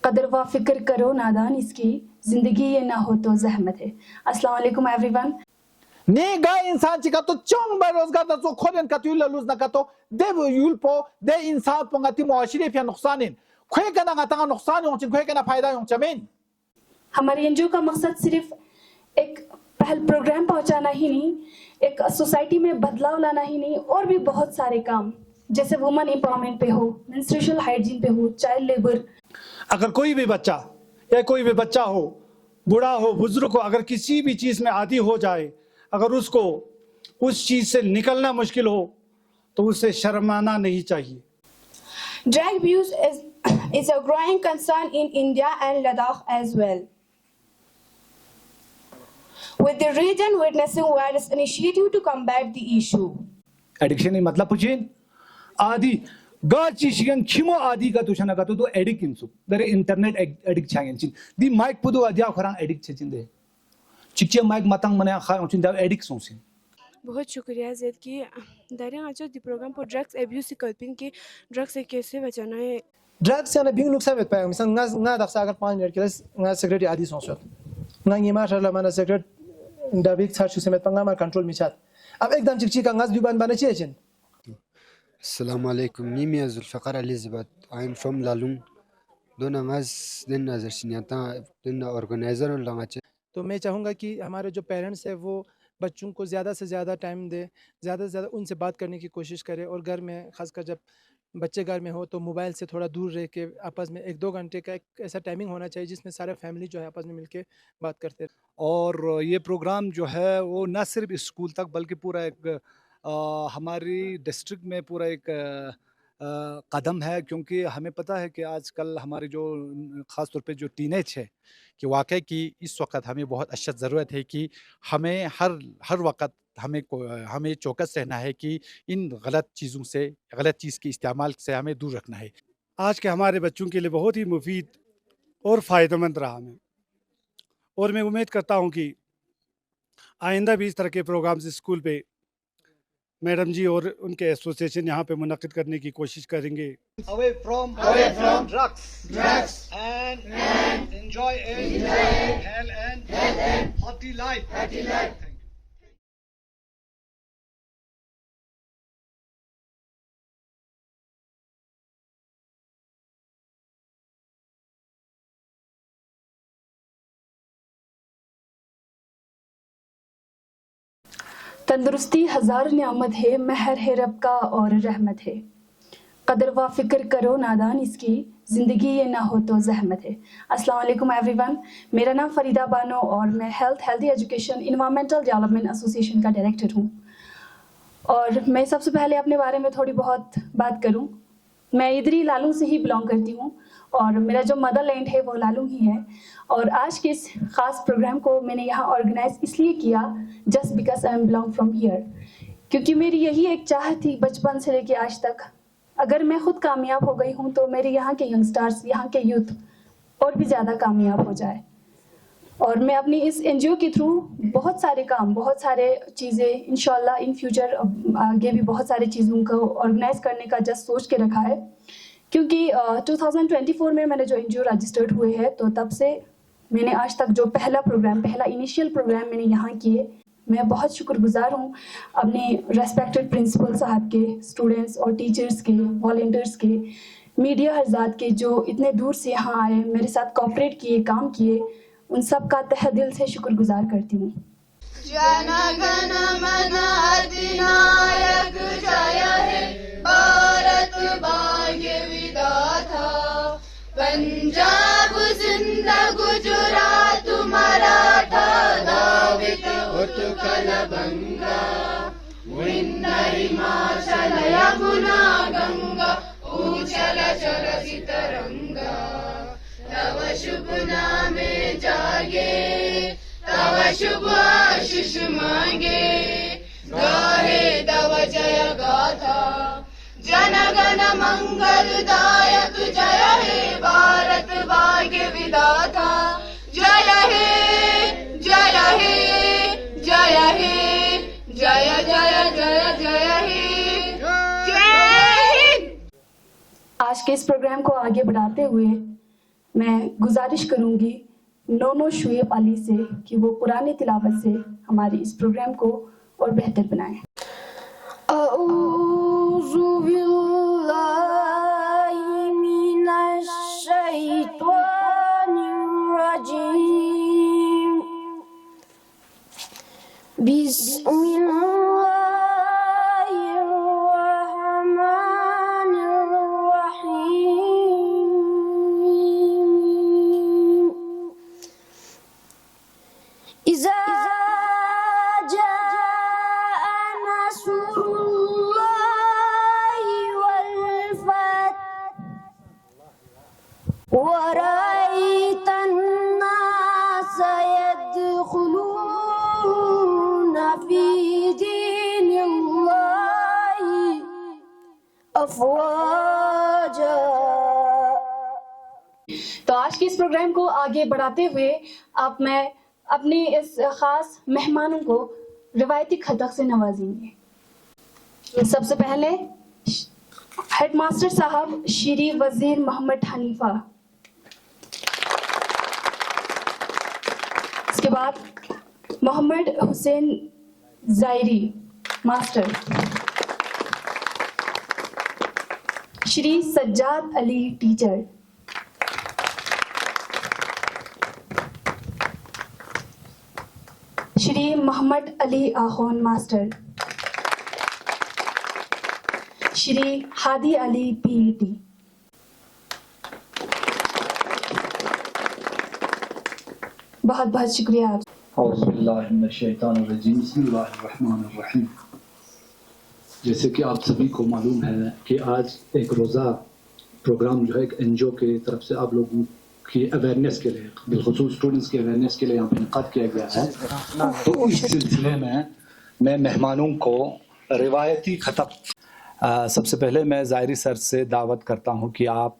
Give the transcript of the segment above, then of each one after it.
कदर व फिक्र करो नादान इसकी, जिंदगी ये ना हो तो जहमत है। अस्सलाम वालेकुम everyone. Ni ga insan chika to chong ba rozgar da so khoren ka tu la luz na ka to de yul po de insan po ngati muashire pya nuqsanin khoy kana ngata nga nuqsan yong chin khoy kana फायदा yong chamin। हमारे NGO का मकसद सिर्फ एक पहल programme पहुंचाना ही नहीं, एक सोसाइटी में बदलाव लाना ही नहीं, और भी बहुत सारे काम जैसे वुमेन एम्पावरमेंट पे हो, मेंस्ट्रुअल हाइजीन पे हो, चाइल्ड लेबर। अगर कोई भी बच्चा या कोई भी बच्चा हो, बूढ़ा हो, बुजुर्ग हो, अगर किसी भी चीज में आदी हो जाए, अगर उसको उस चीज से निकलना मुश्किल हो तो उसे शर्माना नहीं चाहिए। Drug abuse is a growing concern in India and Ladakh as well, with the region witnessing various initiatives to combat the issue. Addiction मतलब पुछेन आदि गाची शिगन खिमो आदि का तुषना का तो एडिक्ट किंसु दरे इंटरनेट एडिक्ट छायन चिन दी माइक पुदो आदिया खरांग एडिक्ट छचिन दे चिचे माइक मतंग मने खा चिन दा एडिक्ट सोसिन। बहुत शुक्रिया जैद कि दारे आज दी प्रोग्राम पर ड्रग्स एब्यूज से कल्पिन कि ड्रग्स से कैसे बचाना है। ड्रग्स याना बिंग नुकसान वेत पाए mission nga daksa agar 5 minute kelas nga security adi sonsot nga ngima shala mana secret david sarchu semet panga ma control michat ab ekdam chikchi ka ngas duban bana chechen। Assalamu alaikum, mimi Zulfiqar Elizabeth. I'm from Lalung. Dona ngas दिन नजर सिनियाता दिन organiser और लंगाचे। तो मैं चाहूँगा कि हमारे जो पेरेंट्स है वो बच्चों को ज़्यादा से ज़्यादा टाइम दे, ज़्यादा से ज़्यादा उनसे बात करने की कोशिश करे, और घर में खासकर जब बच्चे घर में हो तो मोबाइल से थोड़ा दूर रह के आपस में 1-2 घंटे का एक ऐसा टाइमिंग होना चाहिए जिसमें सारे फैमिली जो है आपस में मिलके बात करते। और ये प्रोग्राम जो है वो न सिर्फ स्कूल तक बल्कि पूरा एक हमारी डिस्ट्रिक्ट में पूरा एक कदम है, क्योंकि हमें पता है कि आजकल हमारे जो ख़ास तौर पे जो टीनेज है कि वाकई कि इस वक्त हमें बहुत अशद ज़रूरत है कि हमें हर वक्त हमें चौकस रहना है कि इन गलत चीज़ों से, गलत चीज़ के इस्तेमाल से हमें दूर रखना है। आज के हमारे बच्चों के लिए बहुत ही मुफीद और फ़ायदेमंद रहा हमें, और मैं उम्मीद करता हूँ कि आइंदा भी इस तरह के प्रोग्राम्स स्कूल पे मैडम जी और उनके एसोसिएशन यहाँ पे मुनक्किद करने की कोशिश करेंगे। Away from drugs and enjoy a health and healthy life. तंदुरुस्ती हजार नियामत है, महर है रब का और रहमत है। कदर व फिक्र करो नादान इसकी, ज़िंदगी ये ना हो तो जहमत है। अस्सलाम वालेकुम एवरीवन। मेरा नाम फरीदा बानो और मैं healthy education environmental development association का डायरेक्टर हूँ। और मैं सबसे पहले अपने बारे में थोड़ी बहुत बात करूँ। मैं इधर ही लालूं से ही बिलोंग करती हूँ और मेरा जो मदर लैंड है वो लालूं ही है। और आज के इस ख़ास प्रोग्राम को मैंने यहाँ ऑर्गेनाइज इसलिए किया just because I am belong from here, क्योंकि मेरी यही एक चाह थी बचपन से लेके आज तक, अगर मैं खुद कामयाब हो गई हूँ तो मेरे यहाँ के यंगस्टर्स, यहाँ के यूथ और भी ज़्यादा कामयाब हो जाए। और मैं अपनी इस एनजीओ के थ्रू बहुत सारे काम, बहुत सारे चीज़ें इंशाल्लाह इन फ्यूचर आगे भी बहुत सारी चीज़ों को ऑर्गेनाइज करने का जस्ट सोच के रखा है, क्योंकि 2024 में मैंने जो एनजीओ रजिस्टर्ड हुए हैं तो तब से मैंने आज तक जो पहला इनिशियल प्रोग्राम मैंने यहाँ किए, मैं बहुत शुक्रगुजार हूँ अपने रेस्पेक्टेड प्रिंसिपल साहब के, स्टूडेंट्स और टीचर्स के, वॉलंटियर्स के, मीडिया हज़रात के जो इतने दूर से यहाँ आए, मेरे साथ कोऑपरेट किए, काम किए, उन सब का तहे दिल से शुक्रगुजार करती हूँ। जन गण मन अधिनायक जय हे भारत भाग्य विधाता, पंजाब सिंध गुजरात मराठा दावित उत्कल बंगा, विंध्य हिमाचल यमुना गंगा, उचल चलति तरंगा, तव शुभ नामे जागे, तव शुभ आशीष मांगे, गाहे तव जय गाथा, जन गण मंगलदायक जय हे भारत भाग्य विधाता, जय हे जय हे जय हे जय जय जय जय हे जय हिंद। आज के इस प्रोग्राम को आगे बढ़ाते हुए मैं गुजारिश करूंगी नोनो शुएब अली से कि वो पुरानी तिलावत से हमारी इस प्रोग्राम को और बेहतर बनाएं। अऊज़ु बिल्लाहि मिनश शैतानिर रजीम बिस्मिल्लाहिर रहमानिर रहीम इज़ा ورأيت الناس يدخلون في دين الله أفواجا। तो आज के इस प्रोग्राम को आगे बढ़ाते हुए मैं अपने इस खास मेहमानों को रिवायती खतक से नवाजेंगे। सबसे पहले हेडमास्टर साहब श्री वजीर मोहम्मद हनीफा, इसके बाद Mohammad Hussain Zairi master, Shri Sajjad Ali teacher, Shri Mohammad Ali Akhon master, Shri Hadi Ali PET, बहुत बहुत शुक्रिया आप। बिस्मिल्लाहिर्रहमानिर्रहीम। जैसे कि आप सभी को मालूम है कि आज एक रोज़ा प्रोग्राम जो है एक एनजीओ की तरफ से आप लोगों की अवेयरनेस के लिए, बिलखुसूस स्टूडेंट्स की अवेयरनेस के लिए यहाँ पे इनकाद किया गया है। तो इस सिलसिले में मैं मेहमानों को रिवायती खतक, सबसे पहले मैं ज़ायरी सर से दावत करता हूँ कि आप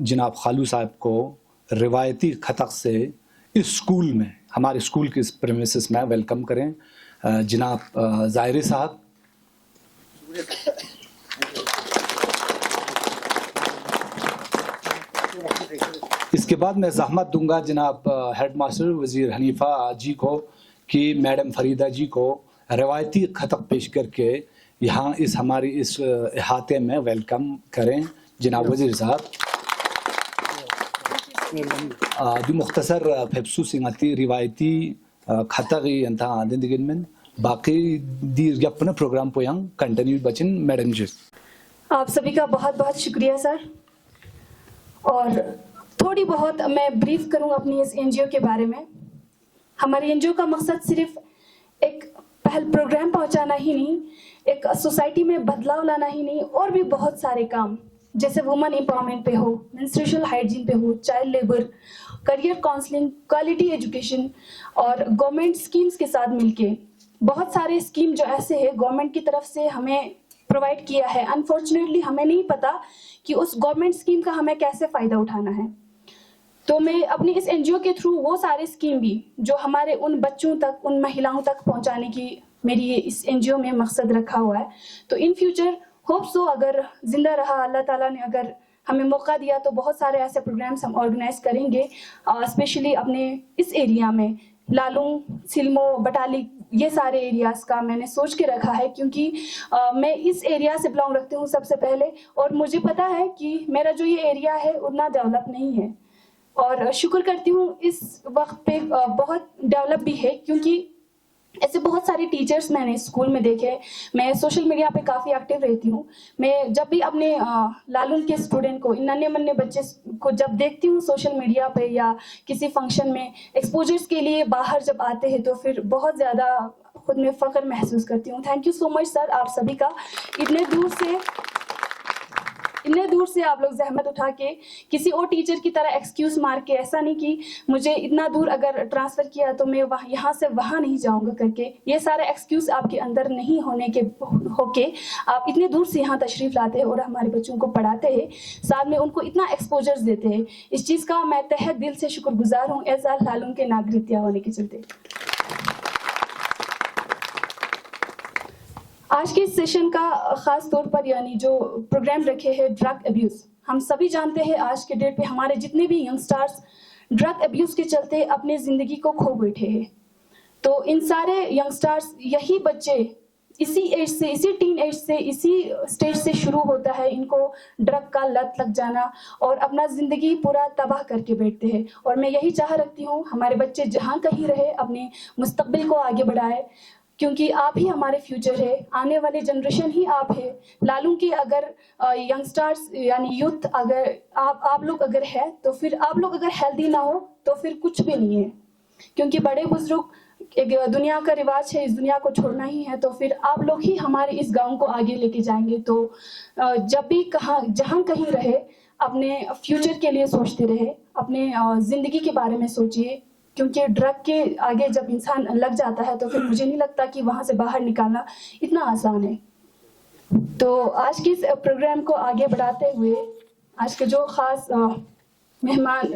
जनाब खालू साहब को रिवायती खतक से इस स्कूल में, हमारे स्कूल के इस प्रेमिसेस में वेलकम करें। जनाब ज़ायरी साहब। इसके बाद मैं ज़हमत दूंगा जनाब हेडमास्टर वज़ीर हनीफा जी को कि मैडम फरीदा जी को रिवायती खतक पेश करके यहाँ इस हमारी इस अहाते में वेलकम करें। जनाब वज़ीर साहब जो मुख्तसर फेफसू सिंगाती रिवायती खतगी अंता जिंदगी में बाकी दीर अपने प्रोग्राम को यहाँ कंटिन्यू बचन मैडम जी। आप सभी का बहुत बहुत शुक्रिया सर। और थोड़ी बहुत मैं ब्रीफ करूँ अपनी इस एनजीओ के बारे में। हमारे एनजीओ का मकसद सिर्फ एक पहल प्रोग्राम पहुंचाना ही नहीं, एक सोसाइटी में बदलाव लाना ही नहीं, और भी बहुत सारे काम जैसे वुमेन एम्पावरमेंट पे हो, मेंस्ट्रुअल हाइजीन पे हो, child labour, career counselling, quality education और गवर्नमेंट स्कीम्स के साथ मिलके बहुत सारे स्कीम जो ऐसे हैं गवर्नमेंट की तरफ से हमें प्रोवाइड किया है। अनफॉर्चुनेटली हमें नहीं पता कि उस गवर्नमेंट स्कीम का हमें कैसे फ़ायदा उठाना है। तो मैं अपनी इस एनजीओ के थ्रू वो सारे स्कीम भी जो हमारे उन बच्चों तक, उन महिलाओं तक पहुंचाने की मेरी ये इस एनजीओ में मकसद रखा हुआ है। तो इन फ्यूचर होप सो अगर जिंदा रहा अल्लाह ताला ने अगर हमें मौका दिया तो बहुत सारे ऐसे प्रोग्राम्स हम ऑर्गेनाइज करेंगे, स्पेशली अपने इस एरिया में लालूंग, सिल्मो, बटाली, ये सारे एरियाज़ का मैंने सोच के रखा है क्योंकि मैं इस एरिया से बिलोंग रखती हूँ सबसे पहले, और मुझे पता है कि मेरा जो ये एरिया है उतना डेवलप नहीं है। और शुक्र करती हूँ इस वक्त पे बहुत डेवलप भी है क्योंकि ऐसे बहुत सारे टीचर्स मैंने स्कूल में देखे। मैं सोशल मीडिया पे काफ़ी एक्टिव रहती हूँ। मैं जब भी अपने लालून के स्टूडेंट को, इन नन्हे मन्ने बच्चे को जब देखती हूँ सोशल मीडिया पे या किसी फंक्शन में एक्सपोजर्स के लिए बाहर जब आते हैं तो फिर बहुत ज़्यादा खुद में फ़ख्र महसूस करती हूँ। Thank you so much sir, आप सभी का। इतने दूर से आप लोग जहमत उठा के किसी और टीचर की तरह एक्सक्यूज़ मार के, ऐसा नहीं कि मुझे इतना दूर अगर ट्रांसफ़र किया तो मैं यहाँ से वहाँ नहीं जाऊँगा करके, ये सारा एक्सक्यूज़ आपके अंदर नहीं होके आप इतने दूर से यहाँ तशरीफ़ लाते हैं और हमारे बच्चों को पढ़ाते हैं, साथ में उनको इतना एक्सपोजर्स देते हैं। इस चीज़ का मैं तहे दिल से शुक्रगुजार हूँ एज़ आ लालून के नागरिकता होने के चलते। आज के इस सेशन का ख़ास तौर पर यानी जो प्रोग्राम रखे हैं ड्रग अब्यूज़, हम सभी जानते हैं आज के डेट पे हमारे जितने भी यंगस्टर्स ड्रग अब्यूज के चलते अपने ज़िंदगी को खो बैठे हैं। तो इन सारे यंगस्टर्स, यही बच्चे इसी एज से, इसी टीन एज से, इसी स्टेज से शुरू होता है इनको ड्रग का लत लग जाना और अपना ज़िंदगी पूरा तबाह करके बैठते हैं। और मैं यही चाह रखती हूँ हमारे बच्चे जहाँ कहीं रहे अपने मुस्तकबिल को आगे बढ़ाए, क्योंकि आप ही हमारे फ्यूचर है, आने वाली जनरेशन ही आप है। लालू की अगर यंगस्टर्स यानी यूथ अगर आप लोग अगर है तो फिर आप लोग अगर हेल्दी ना हो तो फिर कुछ भी नहीं है, क्योंकि बड़े बुजुर्ग एक दुनिया का रिवाज है, इस दुनिया को छोड़ना ही है। तो फिर आप लोग ही हमारे इस गांव को आगे लेके जाएंगे। तो जब भी जहाँ कहीं रहे अपने फ्यूचर के लिए सोचते रहे, अपने ज़िंदगी के बारे में सोचिए, क्योंकि ड्रग के आगे जब इंसान लग जाता है तो फिर मुझे नहीं लगता कि वहाँ से बाहर निकालना इतना आसान है। तो आज की इस प्रोग्राम को आगे बढ़ाते हुए आज के जो ख़ास मेहमान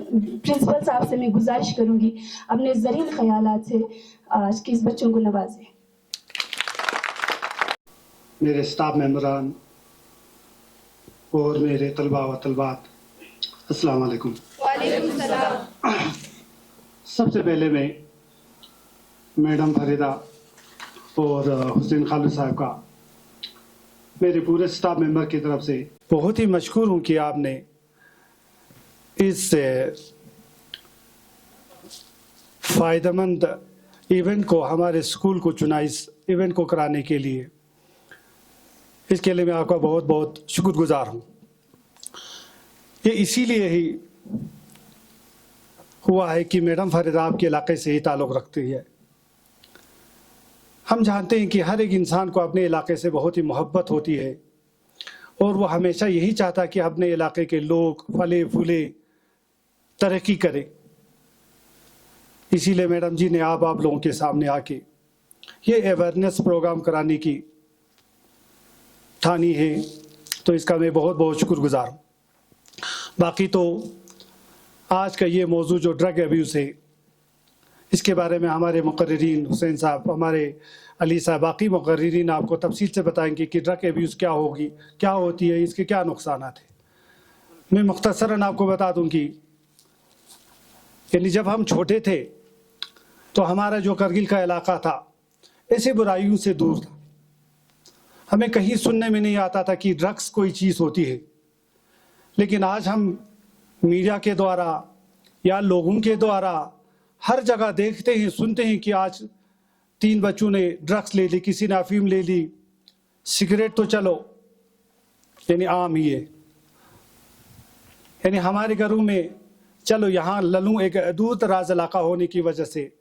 प्रिंसिपल साहब से मैं गुजारिश करूंगी अपने ज़रीन ख्यालात से आज के इस बच्चों को नवाजें। मेरे स्टाफ मेंबरान और मेरे तलबा व तलबात, अस्सलाम वालेकुम। वालेकुम सलाम। सबसे पहले मैं मैडम फरीदा और हुसैन खालिद साहब का मेरे पूरे स्टाफ मेंबर की तरफ से बहुत ही मशकूर हूँ कि आपने इस फ़ायदेमंद इवेंट को, हमारे स्कूल को चुना इस इवेंट को कराने के लिए। इसके लिए मैं आपका बहुत बहुत शुक्रगुजार हूँ। ये इसीलिए ही हुआ है कि मैडम फरीदा आपके इलाके से ही ताल्लुक़ रखती है। हम जानते हैं कि हर एक इंसान को अपने इलाके से बहुत ही मोहब्बत होती है और वो हमेशा यही चाहता कि अपने इलाके के लोग फले फूले तरक्की करें। इसीलिए मैडम जी ने आप लोगों के सामने आके ये अवेयरनेस प्रोग्राम कराने की ठानी है, तो इसका मैं बहुत बहुत शुक्रगुजार हूँ। बाकी तो आज का ये मौजू जो ड्रग अब्यूज़ है, इसके बारे में हमारे मुकर्रिरीन हुसैन साहब, हमारे अली साहब, बाकी मुकर्रिरीन आपको तफसील से बताएंगे कि ड्रग अब्यूज़ क्या होगी, क्या होती है, इसके क्या नुकसान हैं। मैं मुख्तसरन आपको बता दूं कि यानी जब हम छोटे थे तो हमारा जो करगिल का इलाका था ऐसे बुराइयों से दूर था। हमें कहीं सुनने में नहीं आता था कि ड्रग्स कोई चीज़ होती है, लेकिन आज हम मीडिया के द्वारा या लोगों के द्वारा हर जगह देखते हैं, सुनते हैं कि आज 3 बच्चों ने ड्रग्स ले ली, किसी ने अफीम ले ली, सिगरेट तो चलो यानी आम ही है। यानी हमारे घरों में चलो, यहाँ लल्लू एक दूर दराज इलाका होने की वजह से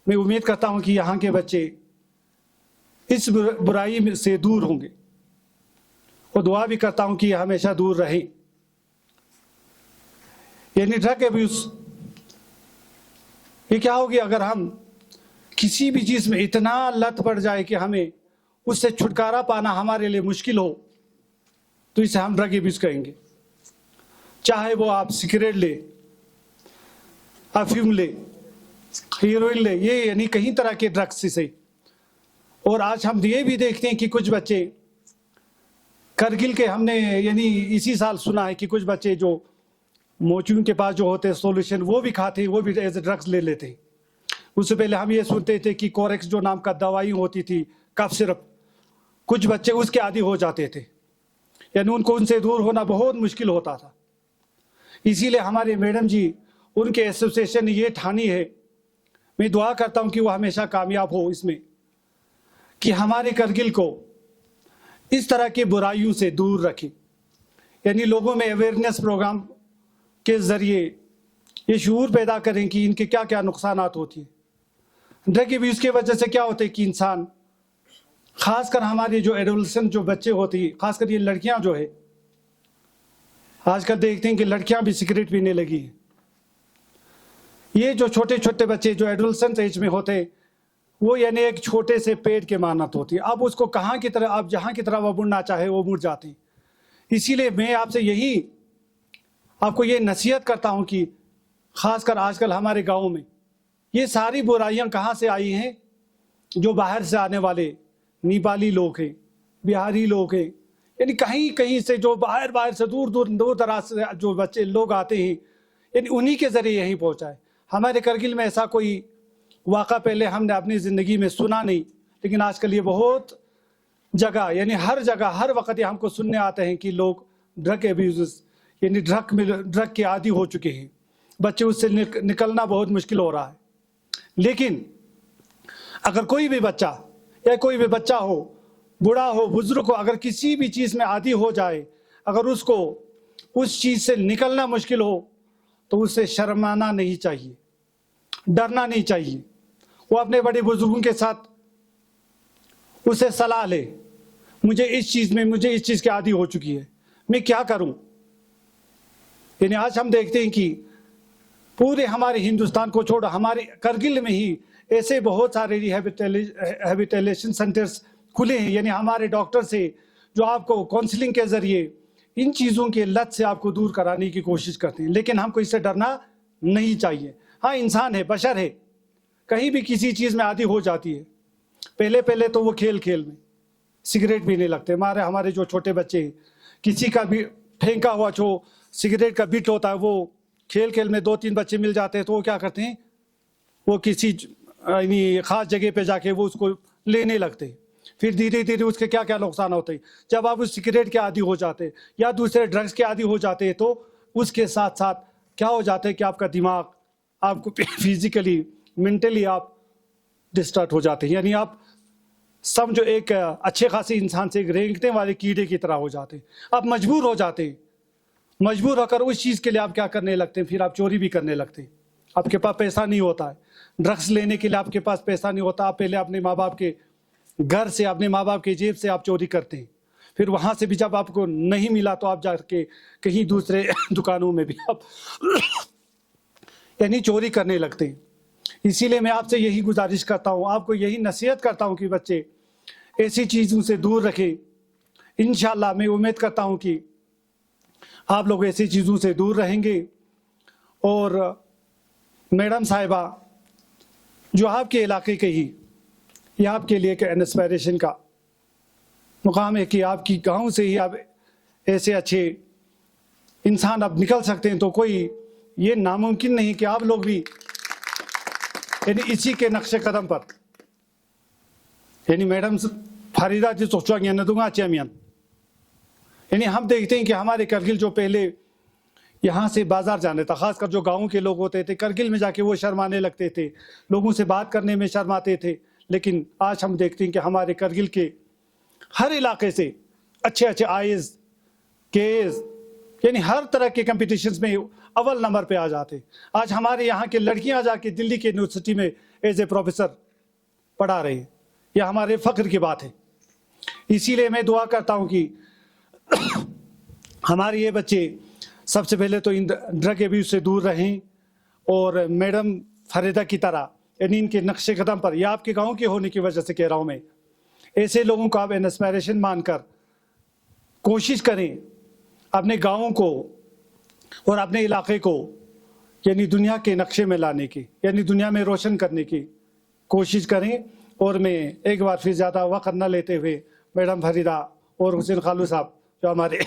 मैं उम्मीद करता हूँ कि यहाँ के बच्चे इस बुराई से दूर होंगे और दुआ भी करता हूँ कि हमेशा दूर रहें। यानी ड्रग अब्यूज़ ये क्या होगी अगर हम किसी भी चीज़ में इतना लत पड़ जाए कि हमें उससे छुटकारा पाना हमारे लिए मुश्किल हो, तो इसे हम ड्रग अब्यूज़ कहेंगे। चाहे वो आप सिगरेट ले, अफीम ले, हीरोइन ले, ये यानी कई तरह के ड्रग्स से। और आज हम ये भी देखते हैं कि कुछ बच्चे करगिल के, हमने यानी इसी साल सुना है कि कुछ बच्चे जो मोचुओं के पास जो होते हैं सॉल्यूशन, वो भी खाते, वो भी एज ड्रग्स ले लेते हैं। उससे पहले हम ये सुनते थे कि कोरेक्स जो नाम का दवाई होती थी, कफ सिरप, कुछ बच्चे उसके आदी हो जाते थे, यानी उनको उनसे दूर होना बहुत मुश्किल होता था। इसीलिए हमारे मैडम जी, उनके एसोसिएशन ने ये ठानी है, मैं दुआ करता हूँ कि वो हमेशा कामयाब हो इसमें, कि हमारे करगिल को इस तरह की बुराइयों से दूर रखें। यानी लोगों में अवेयरनेस प्रोग्राम के ज़रिए ये शऊर पैदा करें कि इनके क्या क्या नुकसानात होती हैं। ड्रग अब्यूज़ की वजह से क्या होता है कि इंसान, ख़ासकर हमारे जो एडोलसेंट जो बच्चे होती हैं, ख़ासकर ये लड़कियां जो है, आजकल देखते हैं कि लड़कियां भी सिगरेट पीने लगी हैं। ये जो छोटे छोटे बच्चे जो एडोलसेंट एज में होते हैं, वो यानी एक छोटे से पेड़ के मानत होती है। अब उसको कहाँ की तरह, अब जहाँ की तरह वो मुड़ना चाहे वो मुड़ जाते हैं। इसीलिए मैं आपसे यही आपको ये नसीहत करता हूँ कि ख़ासकर आजकल हमारे गाँव में ये सारी बुराइयाँ कहाँ से आई हैं, जो बाहर से आने वाले नेपाली लोग हैं, बिहारी लोग हैं, यानी कहीं कहीं से जो बाहर से दूर दराज से जो बच्चे लोग आते हैं, यानी उन्हीं के ज़रिए यहीं पहुँचा है। हमारे करगिल में ऐसा कोई वाक़ा पहले हमने अपनी ज़िंदगी में सुना नहीं, लेकिन आजकल ये बहुत जगह, यानी हर जगह हर वक्त ये हमको सुनने आते हैं कि लोग ड्रग एब्यूज़ यानी ड्रग के आदी हो चुके हैं, बच्चे उससे निकलना बहुत मुश्किल हो रहा है। लेकिन अगर कोई भी बच्चा या कोई भी बच्चा हो, बूढ़ा हो, बुजुर्ग हो, अगर किसी भी चीज़ में आदी हो जाए, अगर उसको उस चीज़ से निकलना मुश्किल हो, तो उसे शर्माना नहीं चाहिए, डरना नहीं चाहिए। वो अपने बड़े बुजुर्गों के साथ उसे सलाह ले, मुझे इस चीज़ की आदी हो चुकी है, मैं क्या करूं। यानी आज हम देखते हैं कि पूरे हमारे हिंदुस्तान को छोड़ हमारे करगिल में ही ऐसे बहुत सारे रिहैबिलिटेशन सेंटर्स खुले हैं, यानी हमारे डॉक्टर से जो आपको काउंसलिंग के ज़रिए इन चीज़ों के लत से आपको दूर कराने की कोशिश करते हैं। लेकिन हमको इससे डरना नहीं चाहिए। हाँ, इंसान है, बशर है, कहीं भी किसी चीज़ में आदी हो जाती है। पहले तो वो खेल में सिगरेट पीने लगते हैं। हमारे जो छोटे बच्चे हैं, किसी का भी फेंका हुआ जो सिगरेट का बिट होता है, वो खेल में 2-3 बच्चे मिल जाते हैं तो वो क्या करते हैं, वो किसी ख़ास जगह पे जाके वो उसको लेने लगते हैं। फिर धीरे धीरे उसके क्या क्या नुकसान होते हैं। जब आप उस सिगरेट के आदी हो जाते हैं या दूसरे ड्रग्स के आदी हो जाते हैं, तो उसके साथ साथ क्या हो जाता है कि आपका दिमाग, आपको फिजिकली मेंटली आप डिस्टर्ब हो जाते हैं। यानी आप समझो एक अच्छे खासे इंसान से एक रेंगने वाले कीड़े की तरह हो जाते हैं। आप मजबूर हो जाते हैं, मजबूर होकर उस चीज़ के लिए आप क्या करने लगते हैं, फिर आप चोरी भी करने लगते हैं। आपके पास पैसा नहीं होता है, ड्रग्स लेने के लिए आपके पास पैसा नहीं होता, आप पहले अपने माँ बाप के घर से, अपने माँ बाप के जेब से आप चोरी करते हैं। फिर वहाँ से भी जब आपको नहीं मिला तो आप जाके कहीं दूसरे दुकानों में भी आप यानी चोरी करने लगते हैं। इसीलिए मैं आपसे यही गुजारिश करता हूँ, आपको यही नसीहत करता हूँ कि बच्चे ऐसी चीज़ों से दूर रखें। इंशाल्लाह मैं उम्मीद करता हूँ कि आप लोग ऐसी चीज़ों से दूर रहेंगे। और मैडम साहिबा, जो आपके इलाके के ही, ये आपके लिए एक इंस्पिरेशन का मुकाम है कि आपकी गांव से ही आप ऐसे अच्छे इंसान अब निकल सकते हैं। तो कोई ये नामुमकिन नहीं कि आप लोग भी यानी इसी के नक्शे कदम पर, यानी मैडम फरीदा जी सोचवांगे दूंगा चैमियन, यानी हम देखते हैं कि हमारे करगिल जो पहले यहाँ से बाजार जाने था, खासकर जो गाँव के लोग होते थे, करगिल में जाके वो शर्माने लगते थे, लोगों से बात करने में शर्माते थे। लेकिन आज हम देखते हैं कि हमारे करगिल के हर इलाके से अच्छे IAS, KAS यानी हर तरह के कंपटीशंस में अव्वल नंबर पे आ जाते। आज हमारे यहाँ के लड़कियाँ जाके दिल्ली के यूनिवर्सिटी में एज ए प्रोफेसर पढ़ा रही, यह हमारे फ़ख्र की बात है। इसीलिए मैं दुआ करता हूँ कि हमारे ये बच्चे सबसे पहले तो इन ड्रग एब्यूज से दूर रहें, और मैडम फरीदा की तरह यानी इनके नक्शे कदम पर, या आपके गांव के होने की वजह से कह रहा हूं मैं, ऐसे लोगों को आप इंस्पिरेशन मानकर कोशिश करें अपने गाँव को और अपने इलाके को यानी दुनिया के नक्शे में लाने की, यानी दुनिया में रोशन करने की कोशिश करें। और मैं एक बार फिर ज़्यादा वक्त न लेते हुए मैडम फरीदा और हुसैन खालू साहब जो हमारे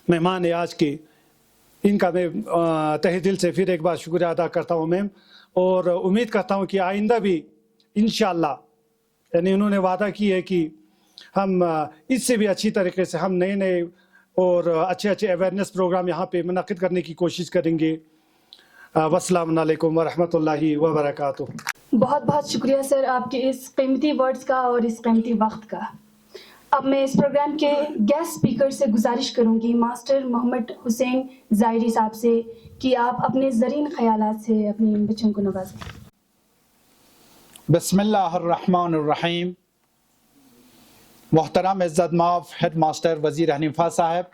मेहमान है आज के, इनका मैं तहे दिल से फिर एक बार शुक्रिया अदा करता हूँ मैम। और उम्मीद करता हूँ कि आइंदा भी इंशाअल्लाह, यानी उन्होंने वादा की है कि हम इससे भी अच्छी तरीके से हम नए और अच्छे अवेयरनेस प्रोग्राम यहाँ पे मुनक़िद करने की कोशिश करेंगे। वस्सलामु अलैकुम वरहमतुल्लाहि वबरकातुहू। बहुत बहुत शुक्रिया सर आपके इस कीमती वर्ड्स का और इस कीमती वक्त का। अब मैं इस प्रोग्राम के गेस्ट स्पीकर से गुजारिश करूंगी मास्टर मोहम्मद हुसैन ज़ायरी साहब से कि आप अपने ज़रीन ख़यालात से अपने बच्चों को नवाजें। बिस्मिल्लाहिर्रहमानिर्रहीम। मोहतरम इज़्ज़त माफ़ हेड मास्टर वज़ीर हनीफा साहब,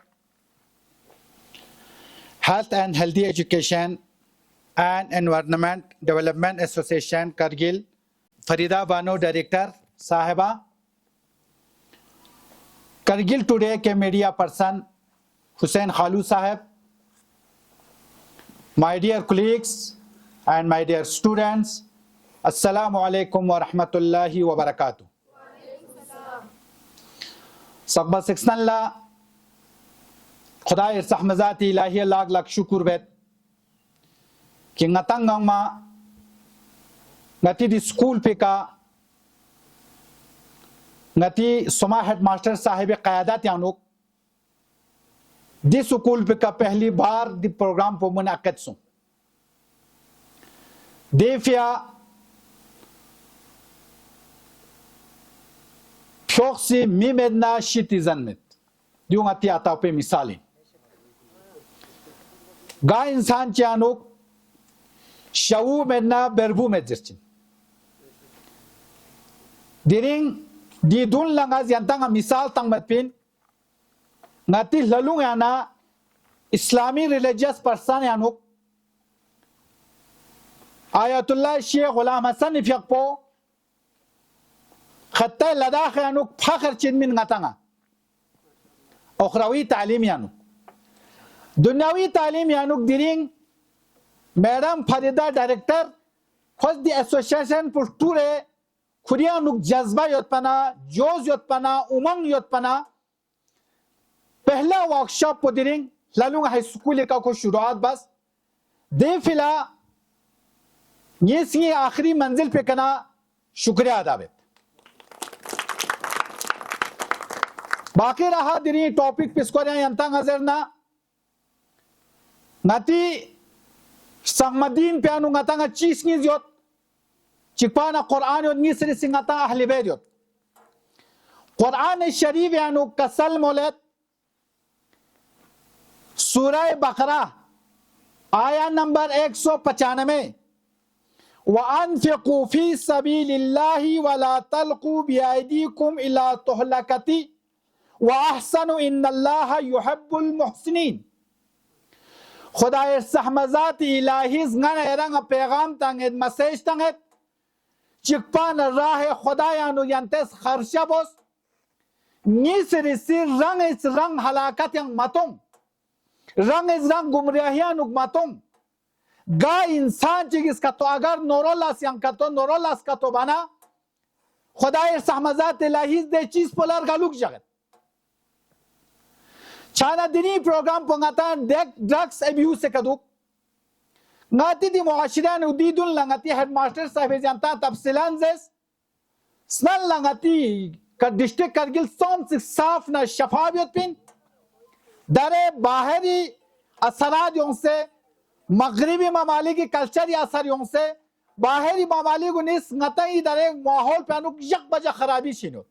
health and healthy education and environment development association Kargil, Farida Bano director साहिबा, करगिल टुडे के मीडिया पर्सन हुसैन खालू साहब, my dear colleagues and my dear students, Assalamu alaikum wa rahmatullahi wa barakatuh. सकबा 6 ला खुदा रहमत इलाही लाख लाख शुक्र बेत कि ngatang ma ngati di school पे का ngati समा हेडमास्टर साहिब क़यादत यानुक दी स्कूल पे का पहली बार दी प्रोग्राम पर मुनाक़द सु देफिया शोक्सी मिमेदना शितिजन में दियो ngati आता पे मिसाली गा इंसान चानुक शवू मेदना बेरबू में जिर्चिन दिरिंग di dun langa yantanga misal tangmat pin ngati lalung yana Islami religious person yanuk Ayatullah Sheikh Ghulam Hassan Ifyakpo khatta ladakh yanuk fakhr chin min ngatanga ukhrawi ta'lim yanuk dunyawi ta'lim yanuk diring Madam Farida director khos the association for tour खुरिया नुक जज्बा योत्पना जोश योत्पना उमंग योत्पना पहला workshop पुदिरिंग लालूंग high school का को शुरुआत बस दे फिला ये सी आखिरी मंजिल पे कना शुक्रिया अदा बेत बाकी रहा दिरी टॉपिक पे स्कोर यंता नजर ना नती संगमदीन पे अनु ngata चीज नि जोत चिपाना कुरान और निसरी सिंगता अहले बैत कुरान शरीफ यानु कसल मोलत सूरह बकरा आया नंबर 195 वअनफिकू फी सबीलिल्लाहि वला तल्कू बिअयदीकुम इला तुहलकती वअहसनु इन्नल्लाहा युहिब्बुल मुहसिनीन खुदा रहमत इलाही गन रंग पैगाम तंगेद मैसेज तंगेद चिकपान राह खुदायानु यंतेस खर्चा बोस निसरी सिर रंग इस रंग हलाकत यंग मतों रंग इस रंग गुमराहियानु मतों गा इंसान चिकिस का तो अगर नोरोलास यंग का तो नोरोलास का तो बना खुदाए रहमत इलाही दे चीज पोलर गालुक जगत छाना दिनी प्रोग्राम पंगाता ड्रग्स अब्यूज से कदुक ngati di muashiran udidun langati headmaster sahibe janta tafsilan zes snal langati ka district Kargil som se साफ na शफाफियत पिन दरे बाहरी असरात यों से मगरिबी ममालिक की कल्चर या असर यों से बाहरी ममालिक उन्नीस ngata दरे माहौल पे अनुक यक बजा खराबी छिनो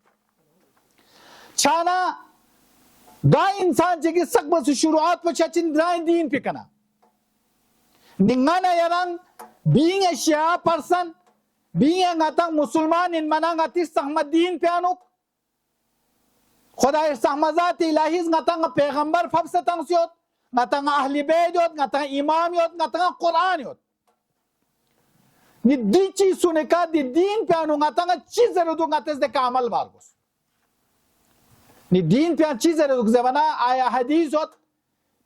छाना गा इंसान जगह सकब से शुरुआत पर चचिन द्राइन दीन पे कना Ningana yarang being a Shia person, being a ngatang Musulman in manangati sahmadin pianuk. Khoda sahmazat ilahi ngatang pegambar fabsatang siot, ngatang ahli bayt ngatang imam yot, ngatang Quran yot. Ni dichi suneka di din pianu ngatang chizerudu ngates de kamal bargos. Ni din pian chizerudu zevana aya hadis yot,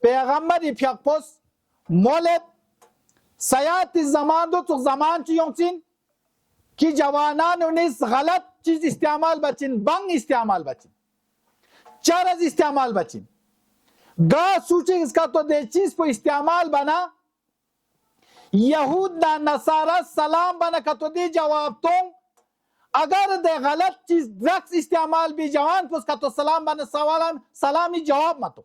pegambar ifyakpos molet सयात Zaman दो तो जमान चीन कि जवानान उन्हें गलत चीज इस्तेमाल बचिन बंग इस्तेमाल बचिन चरज इस्तेमाल बचिन गा सूची इसका तो दे चीज पर इस्तेमाल बना यहूद ना नसारा सलाम बना का तो दे जवाब तो अगर दे गलत चीज ड्रग्स इस्तेमाल भी जवान पर उसका तो सलाम बना सलामी जवाब मत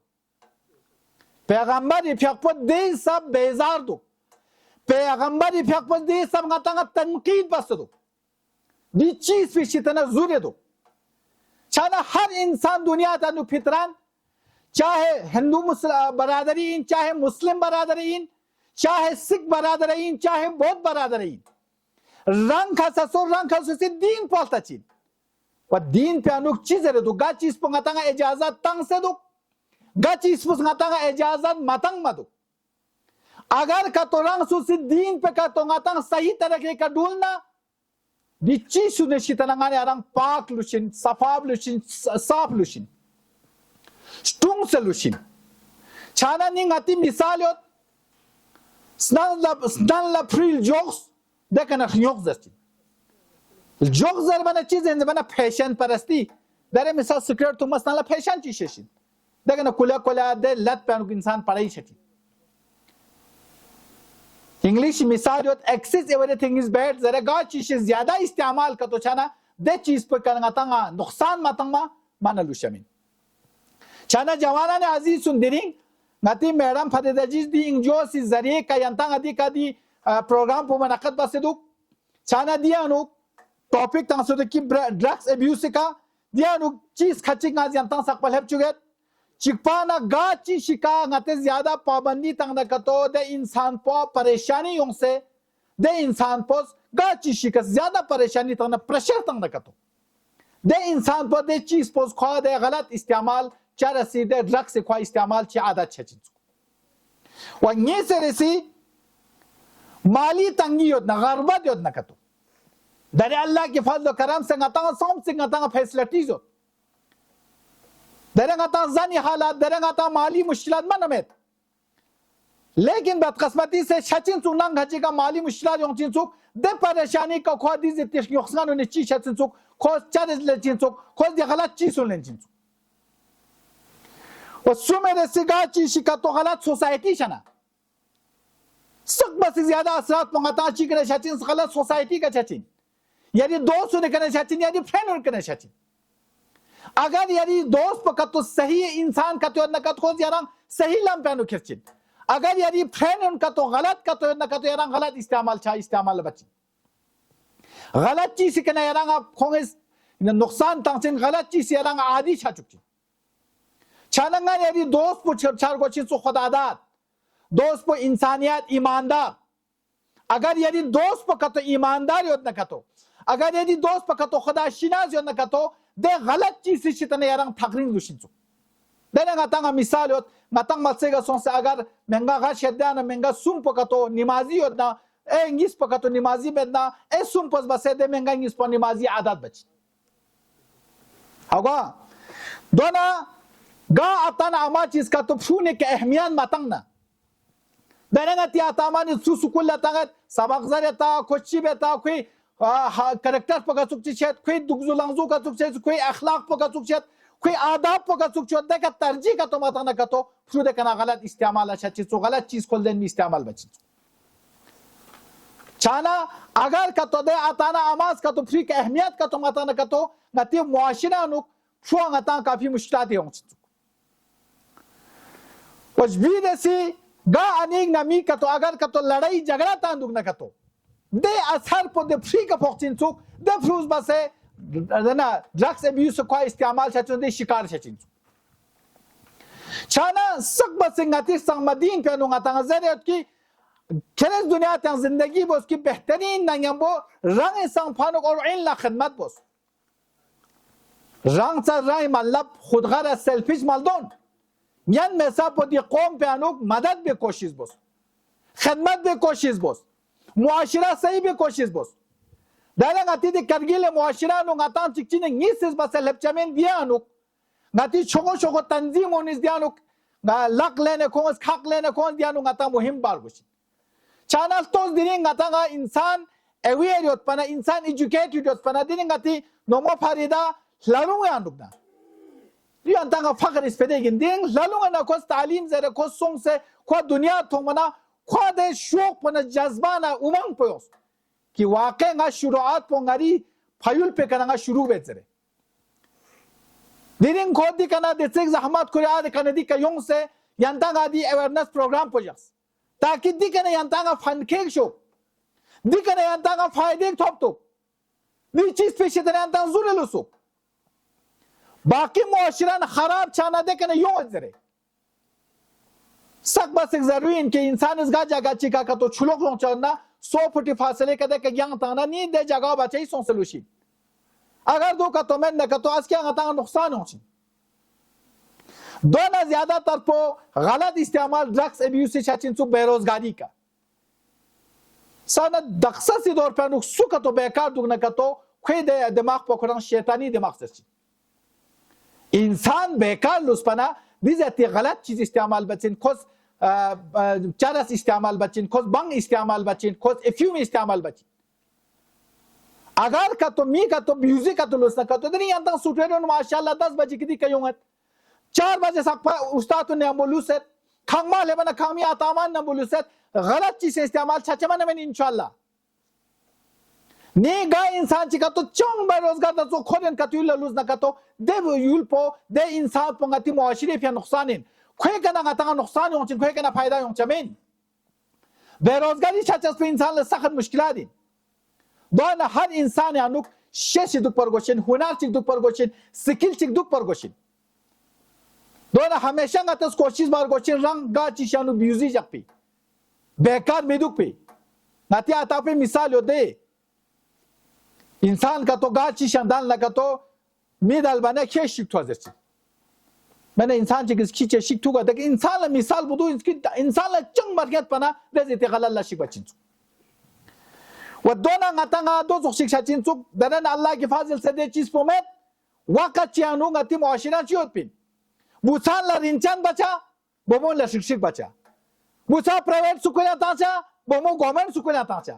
पैगंबर इफियत दे सब बेजार दो पैगंबर इफियत दे सब ngata तनकीद बस दो दी चीज पे शितना जुरे दो छाना हर इंसान दुनिया तनु फितरान चाहे हिंदू बरादरीन चाहे मुस्लिम बरादरीन चाहे सिख बरादरीन चाहे बौद्ध बरादरीन रंग खसो से दीन पलता चीन व दीन पे अनुक चीज रे दो गा चीज पंगाता इजाजत तंग से दो गा चीज पंगाता इजाजत मतंग मदो अगर का तो रंग सुसी दीन पे का तो ngata सही तरीके का डूलना दिची सुनिश्चित नंगाने रंग पाक लुशिन सफाब लुशिन साफ लुशिन स्टुंग से लुशिन छाना निंग अति मिसाल योत स्नल ला फ्रील जोक्स देखना खियोक जस्ती जोक्स जर बना चीज है बना फैशन परस्ती दरे मिसाल सिगरेट तो मसला फैशन चीज है देखे ना कुला कुला दे लत पे इंसान पढ़ाई छठी इंग्लिश मिसाल जो एक्सेस एवरीथिंग इज बैड जरा गा चीज ज्यादा इस्तेमाल का तो छाना दे चीज पर करना तंगा नुकसान मतंगा माना लुशमिन छाना जवाना ने अजीज सुंदरिंग ngati madam fadedajis di injos zariye ka yantang adi ka di program po manakat baseduk chana dia anu topic tang so ki drugs abuse ka dia anu cheez khachik ngaz yantang sak palhep chuget chikpana ga chi shika ngate zyada pabandi tang na kato de insan po pareshani yong se de insan po ga chi shika zyada pareshani tang na pressure tang na kato de insan po de cheez po kha de galat istemal चार सीधे drugs से कोई इस्तेमाल ची आदत है चिंचु और ये से रेसी माली तंगी योद ना गरबत योद ना कतो दरे अल्लाह के फजल करम से गतांग सोम से गतांग फैसिलिटीज हो दरे गतांग जानी हालात दरे गतांग माली मुश्किलात मन में लेकिन बदकिस्मती से शचिन सुनंग हजी का माली मुश्किलात यों चिंचु दे परेशानी का खो दी जितने योक्सगान उन्हें चीज चिंचु खो चार ले चिंचु खो दे गलत चीज सुन लें चिंचु मेरे सिगा चीज का तो गलत सोसाइटी छना सक बस ज्यादा असरात मंगाता ची करे छचिन गलत सोसाइटी का छचिन यानी दोस्त ने करे छचिन यानी फ्रेंड ने करे छचिन अगर यानी दोस्त पका तो सही इंसान का तो न का तो यार सही लम पे खिरचिन अगर यानी फ्रेंड उनका तो गलत का तो न का तो यार गलत इस्तेमाल छा इस्तेमाल बची गलत चीज के ना यार आप खोंगे नुकसान तंग गलत चीज यार आदि छा चुकी छानंगा यानी दोस्त पो छरछार को चिंसो खुदादात दोस्त पो इंसानियत ईमानदार अगर यानी दोस्त पो कतो ईमानदार योद न कतो अगर यानी दोस्त पो कतो खुदा शिनाज योद न कतो दे गलत चीज से चितने यारंग फकरिंग दुशिंसो देने गतांगा मिसाल योद गतांग मत्सेगा सोंसे अगर महंगा गा शेद्या न महंगा सुम पो कतो निमाजी योद ना ए इंगिस पो कतो निमाजी बेदना ए सुम पो बसे दे महंगा इंगिस पो निमाजी आदत बची होगा दोना गा अताना अमा चीज का तो फूने के अहमियत मतंगना दरेगा ती अतामा ने सुसुकुल लतागत सबक जरेता कोची बेता कोई कैरेक्टर पका चुकची छत कोई दुगजु लंगजु का चुकचे कोई अखलाक पका चुकचत कोई आदाब पका चुकचत दे का तरजी का तो मतंगना का तो फूदे कना गलत इस्तेमाल अच्छा चीज तो गलत चीज खोल देन इस्तेमाल बची छाना अगर का तो दे अताना अमास का तो फ्री के अहमियत का तो मतंगना का तो नती मुआशिरा नु फुआ गता काफी मुश्किलात होंगी वजबीदसी गा अनेक नमी का तो अगर का तो लड़ाई झगड़ा तांदुग न का तो दे असर पो दे फ्री का फोक्चिन सुक दे फ्रूज बसे ना ड्रग्स अब्यूज को इस्तेमाल छचो दे शिकार छचिन छाना सक बसिंगाती संगमदीन पे नुंगा तांग जरेत की खेल दुनिया तंग जिंदगी बोस की बेहतरीन नंगबो रंग संफानुक और इन ला खिदमत बोस रंग सा राय मतलब खुदगरा सेल्फिश मलदोन यान मैसा पोदी कौम पे अनुक मदद भी कोशिश बोस खिदमत भी कोशिश बोस मुआशिरा सही भी कोशिश बोस दाला गति दे करगिल मुआशिरा नु गतान चिकचिन निसिस बस लेपचमेन दिया अनुक गति छोगो छोगो तंजीम ओनिस दिया अनुक लक लेने कोस खक लेने कोस दिया नु गता मुहिम बार गुशी चैनल तोस दिरिंग गता गा इंसान अवेयर योत पना इंसान एजुकेटेड योत पना दिरिंग गति नोमो फारिदा लरुंग अनुक ना रियान तांगा फकर इस पेदे गिंदिंग ललुंगा ना कोस तालीम जरे कोस सोंग से को दुनिया थोंगना को दे शौक पना जज्बा ना उमंग पोस कि वाकई ना शुरुआत पोंगारी फयुल पे करना शुरू बेचरे दिरिंग को दी कना देसेक जहमत कुरिया दे कना दी कयोंग से यंतांगा दी अवेयरनेस प्रोग्राम पोजस ताकि दी कना यंतांगा फनकेक शो दी कना यंतांगा फायदे थोप तो नी चीज पे शिदरे यंतांग जुरे लुसो बाकी मुआशरान खराब छाना दे कने यो जरे सक बस एक जरूरी इनके इंसान इस गा जगह चिका का तो छुलोक लोग चलना 100 फुट फासले का दे के यंग ताना नी दे जगह बचे सो सलूशी अगर दो का तो मैं न का तो आज क्या गता नुकसान हो दोनों ज्यादातर पो गलत इस्तेमाल ड्रग्स अब्यूज से चाचिन सु बेरोजगारी का सन दक्सा सी दौर पर नुकसु का तो बेकार दुगना का तो खुद दिमाग पकड़ना शैतानी दिमाग से इंसान बेकार लुस्पना दिजती गलत चीज इस्तेमाल बचिन खोस चरस इस्तेमाल बचिन खोस बंग इस्तेमाल बचिन खोस एफ्यूम इस्तेमाल बचिन agar kato mi kato music kato lusna kato deni yantang sutero masyaallah 10 baje kidi kayungat 4 baje sakpa ustad ne ambuluset khangma lebana khangmi ataman ne ambuluset गलत चीज से इस्तेमाल छचमन में इंशाल्लाह ने गा इंसान चिका तो चंग बेरोजगार तो खोरन कतुल लुज न कतो दे युल पो दे इंसान पंगति मुआशरे पे नुकसानिन खोय कना गता नुकसान हों खोय कना फायदा हों चमेन बेरोजगारी छचस पे इंसान ल सख्त मुश्किलात दिन दोन हर इंसान यानुक शेष दुख पर गोशन हुनर चिक दुख पर गोशन स्किल चिक दुख पर गोशन दोन हमेशा गतस कोशिश बार गोशन रंग गा चिशानु ब्यूजी जपी बेकार मेदुक पे नाती आता पे मिसाल हो दे इंसान का तो गाची शानदान लगा तो मिदल बने क्या शिक्ष हो जाती मैंने इंसान जिस खींचे शिक्ष होगा देखिए इंसान ला मिसाल बुदू इसकी इंसान ला चंग मर्याद पना देते ते गलत ला शिक बचिंचु वो दोनों ngata दो जो शिक्षा चिंचु दरन अल्लाह की फाजिल से दे चीज पोमेत वाका चियानु ngati मुआशिरा चियोत पिन बुसान ला रिंचान बचा बोमो ला शिक्षक बचा बुसा प्राइवेट सुकुला ताचा बोमो गवर्नमेंट सुकुला ताचा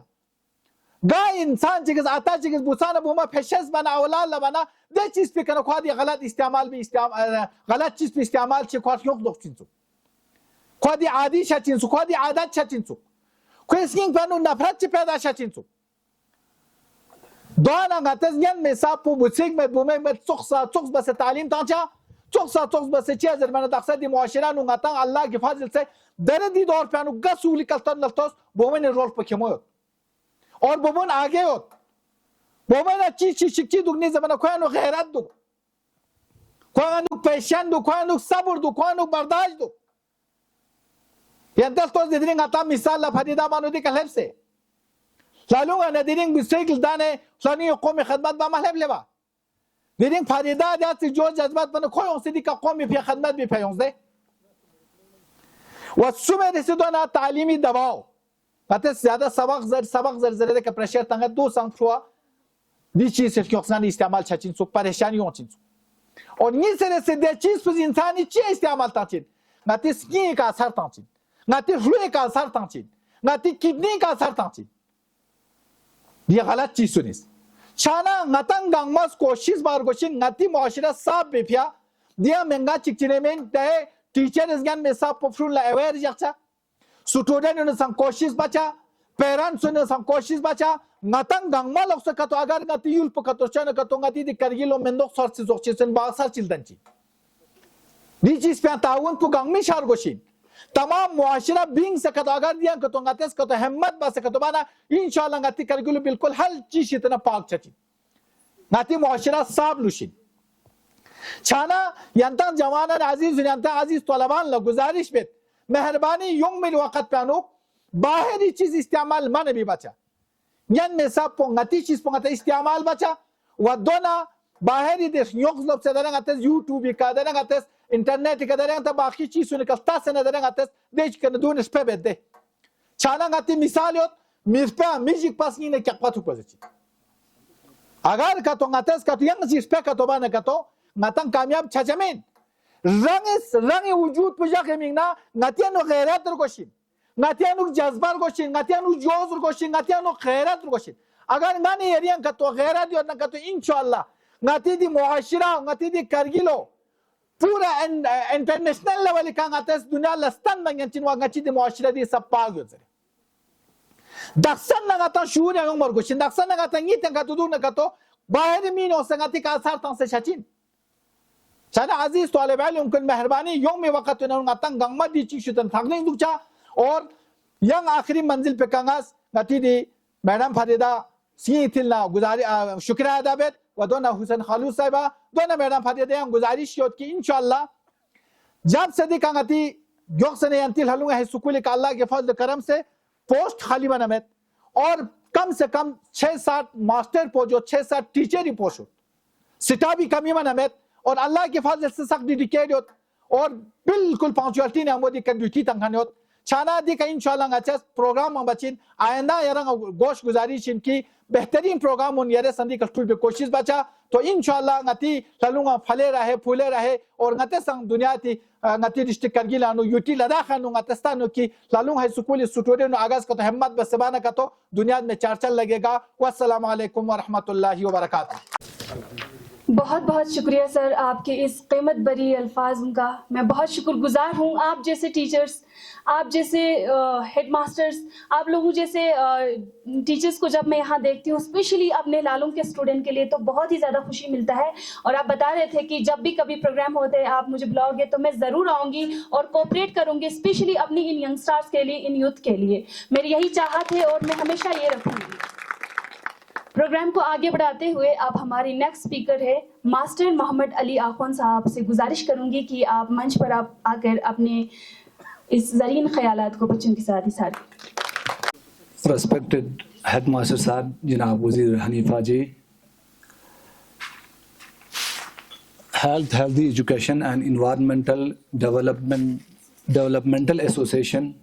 गा इंसान जिस आता जिस बुसा न बोमा फैशंस बना औलाद ला बना दे चीज पे कनो खादी गलत इस्तेमाल भी गलत चीज पे इस्तेमाल से खास योग दोक चिंचु खादी आदि शचिंचु खादी आदत शचिंचु कोई स्किंग पनु नफरत से पैदा शचिंचु दोना गतस यन में सापु बुसिक में बोमे में चुक्स बस तालीम ताचा चुक्स बस चीज मन दक्सदी मुआशिरा नु गता अल्लाह की फाजिल से दरदी दौर पे अनु गसूली कल्तन लफ्तोस बोमन रोल पखेमो और बोमन आगे हो बोमन अच्छी शिक्षी दुगनी जमाना खोयानो गैरत दो खोयानो पेशन दो खोयानो सब्र दो खोयानो बर्दाश्त दो यंतस तो दिरिंग आता मिसाल ला फरीदा मानो दी कलब से लालूंगा न दिरिंग बिस्किल दाने लानी कौम खदमत बा महलब लेवा दिरिंग फरीदा जाती जो जज्बात बन खोयों से दी का कौम भी खदमत भी फयों से वसुमे रिसिदोना तालीमी दबाव पते ज्यादा सबक जर का प्रेशर तंग दो संग हुआ दी चीज से क्योंकि इस्तेमाल छचिन सुख परेशानी हो चिन और ये से दे चीज पर इंसानी चीज इस्तेमाल ताचिन नाती स्किन का असर ताचिन नाती फ्लू का असर ताचिन नाती किडनी का असर ताचिन ये गलत चीज सुनिस छाना नतंग गंगमस कोशिश बार गोशिन नाती मुआशिरा साफ बेफिया दिया महंगा चिकचिने में दे टीचर इसगन में सब पफरुल अवेयर जक्षा स्टूडेंट ने सं कोशिश बचा पेरेंट्स ने सं कोशिश बचा नतंग गंगमा लोग से कतो अगर गति युल पकतो चन कतो गति दि करगिलो मेंदो सर्च जोचिसन बासा चिल्दंची दी चीज पे ताउन को गंगमी शार गोशिन तमाम मुआशिरा बिंग से कतो अगर दिया कतो गतेस कतो हिम्मत बस कतो बाना इंशाल्लाह गति करगिलो बिल्कुल हर चीज इतना पाक चची गति मुआशिरा साफ लुशिन छाना यंता जवाना अजीज यंता अजीज तलबान ला गुजारिश बेत मेहरबानी युंग मिल वक्त पानो बाहरी चीज इस्तेमाल मन भी बचा यन में सब पोंगती चीज पोंगता इस्तेमाल बचा वदोना बाहरी देश युंग लब से दरंग आते यूट्यूब का दरंग आते इंटरनेट का दरंग आते बाकी चीज सुन कस्ता से दरंग आते देश के दून इस पे बेत दे छाना गति मिसाल यो मिसपा म्यूजिक पास नहीं ने क्या पातु पजची अगर का तो आते का तो यंग चीज पे का तो बाने का तो नतंग कामयाब छचमेन रंग वजूद पुजा के मिंगना नतियानो गैरत रगोशिन नतियानो जज्बार गोशिन नतियानो जोज रगोशिन नतियानो गैरत रगोशिन अगर नानी एरिया का तो गैरत यो न का तो इंशाल्लाह नती दी मुआशिरा नती दी करगिलो पूरा इंटरनेशनल लेवल का नतस दुनिया लस्तन मंगन चिन वा नची दी मुआशिरा दी सब पाग यो जरे दक्सन न गता शूर यंग मर गोशिन दक्सन न गता नी तंगा तो दू न का तो बाहर मीनो संगति का असर तं से छचिन चना अजीज तौले वाले उनकी मेहरबानी यों में वक्त ने उनका तंग गंगमा दी चीज़ तन थकने दुचा और यंग आखिरी मंजिल पे कंगास नती दी मैडम फरीदा सी थिलना गुजारी शुक्रिया अदा बेत वदोना हुसैन खालूस साहिबा दोना मैडम फरीदा यंग गुजारिश योत की इंशाल्लाह जब सदी कंगती योक सने अंतिल हलूंगा है सुकूली का अल्लाह के फजल करम से पोस्ट खाली बनामेत और कम से कम 6-7 मास्टर पोजो 6-7 टीचर ही पोस्ट सिटा भी कमी बनामेत और अल्लाह के फजल से सख्त डेडिकेट और बिल्कुल पंक्चुअलिटी ने मोदी कर ड्यूटी तंगने छाना दी का इंशाल्लाह ngachas program bachin आइंदा यरंग गोश गुजारिश इनकी बेहतरीन प्रोग्राम उन यरे संदी कस्टूल पे कोशिश बचा तो इंशाल्लाह ngati lalunga फले रहे फूले रहे और ngate संग दुनिया थी ngati डिस्ट्रिक्ट करगिल अनु यूटी लद्दाख अनु ngataस्तानु की लालुंग हाई स्कूल स्टूडेंट आगाज का तो हिम्मत बसबाना का तो दुनिया में चर्चा लगेगा। वस्सलाम वालेकुम व रहमतुल्लाहि व बरकातहू। बहुत बहुत शुक्रिया सर आपके इस कीमत भरी अल्फाज का। मैं बहुत शुक्रगुजार हूँ। आप जैसे टीचर्स, आप जैसे हेड मास्टर्स, आप लोगों जैसे टीचर्स को जब मैं यहाँ देखती हूँ, स्पेशली अपने लालूं के स्टूडेंट के लिए, तो बहुत ही ज़्यादा खुशी मिलता है। और आप बता रहे थे कि जब भी कभी प्रोग्राम होते हैं आप मुझे बुलाओगे तो मैं ज़रूर आऊँगी और कोऑपरेट करूँगी, स्पेशली अपनी इन यंगस्टर्स के लिए, इन यूथ के लिए। मेरी यही चाहत है और मैं हमेशा ये रखूँगी। प्रोग्राम को आगे बढ़ाते हुए अब हमारी नेक्स्ट स्पीकर है मास्टर मोहम्मद अली आखुन साहब से गुजारिश करूंगी कि आप मंच पर आप आकर अपने इस ज़रीन ख्यालात को बच्चों के साथ इशार करें। रेस्पेक्टेड हेड मास्टर साहब जनाब Wazir Hanifa ji, healthy education and environmental developmental association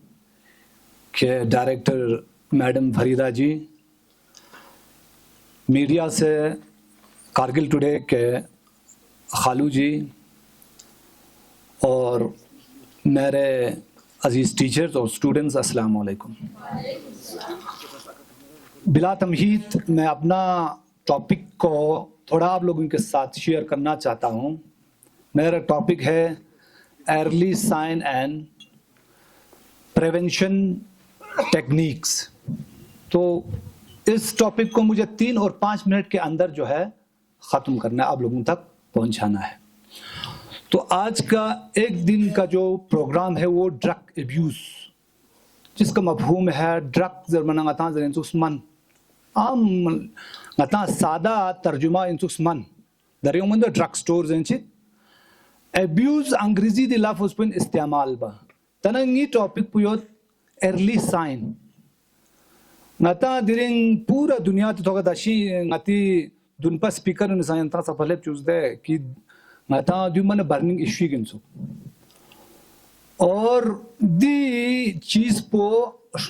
के director madam Farida ji, media से कारगिल टुडे के खालू जी और मेरे अजीज़ टीचर्स और स्टूडेंट्स, अस्सलाम वालेकुम। बिला तमहीद मैं अपना टॉपिक को थोड़ा आप लोगों के साथ शेयर करना चाहता हूँ। मेरा टॉपिक है early sign and prevention techniques. तो इस टॉपिक को मुझे 3 और 5 मिनट के अंदर जो है ख़त्म करना है, आप लोगों तक पहुंचाना है। तो आज का एक दिन का जो प्रोग्राम है वो ड्रग एब्यूज़, जिसका मफहूम है ड्रग जर्मना गता जरेंसुस्मन आम गता सादा तर्जुमा इंसुस्मन दरियोमंद ड्रग स्टोर्स इंचित एब्यूज़ अंग्रेजी द लफ्ज़ पुन इस्तेमाल बा तनंगी टॉपिक पुयोत early sign ngata diring pura dunia tu thoga dashi ngati dunpa speaker ne sayanta safale chuzde ki ngata du man burning issue ginsu और दी चीज पो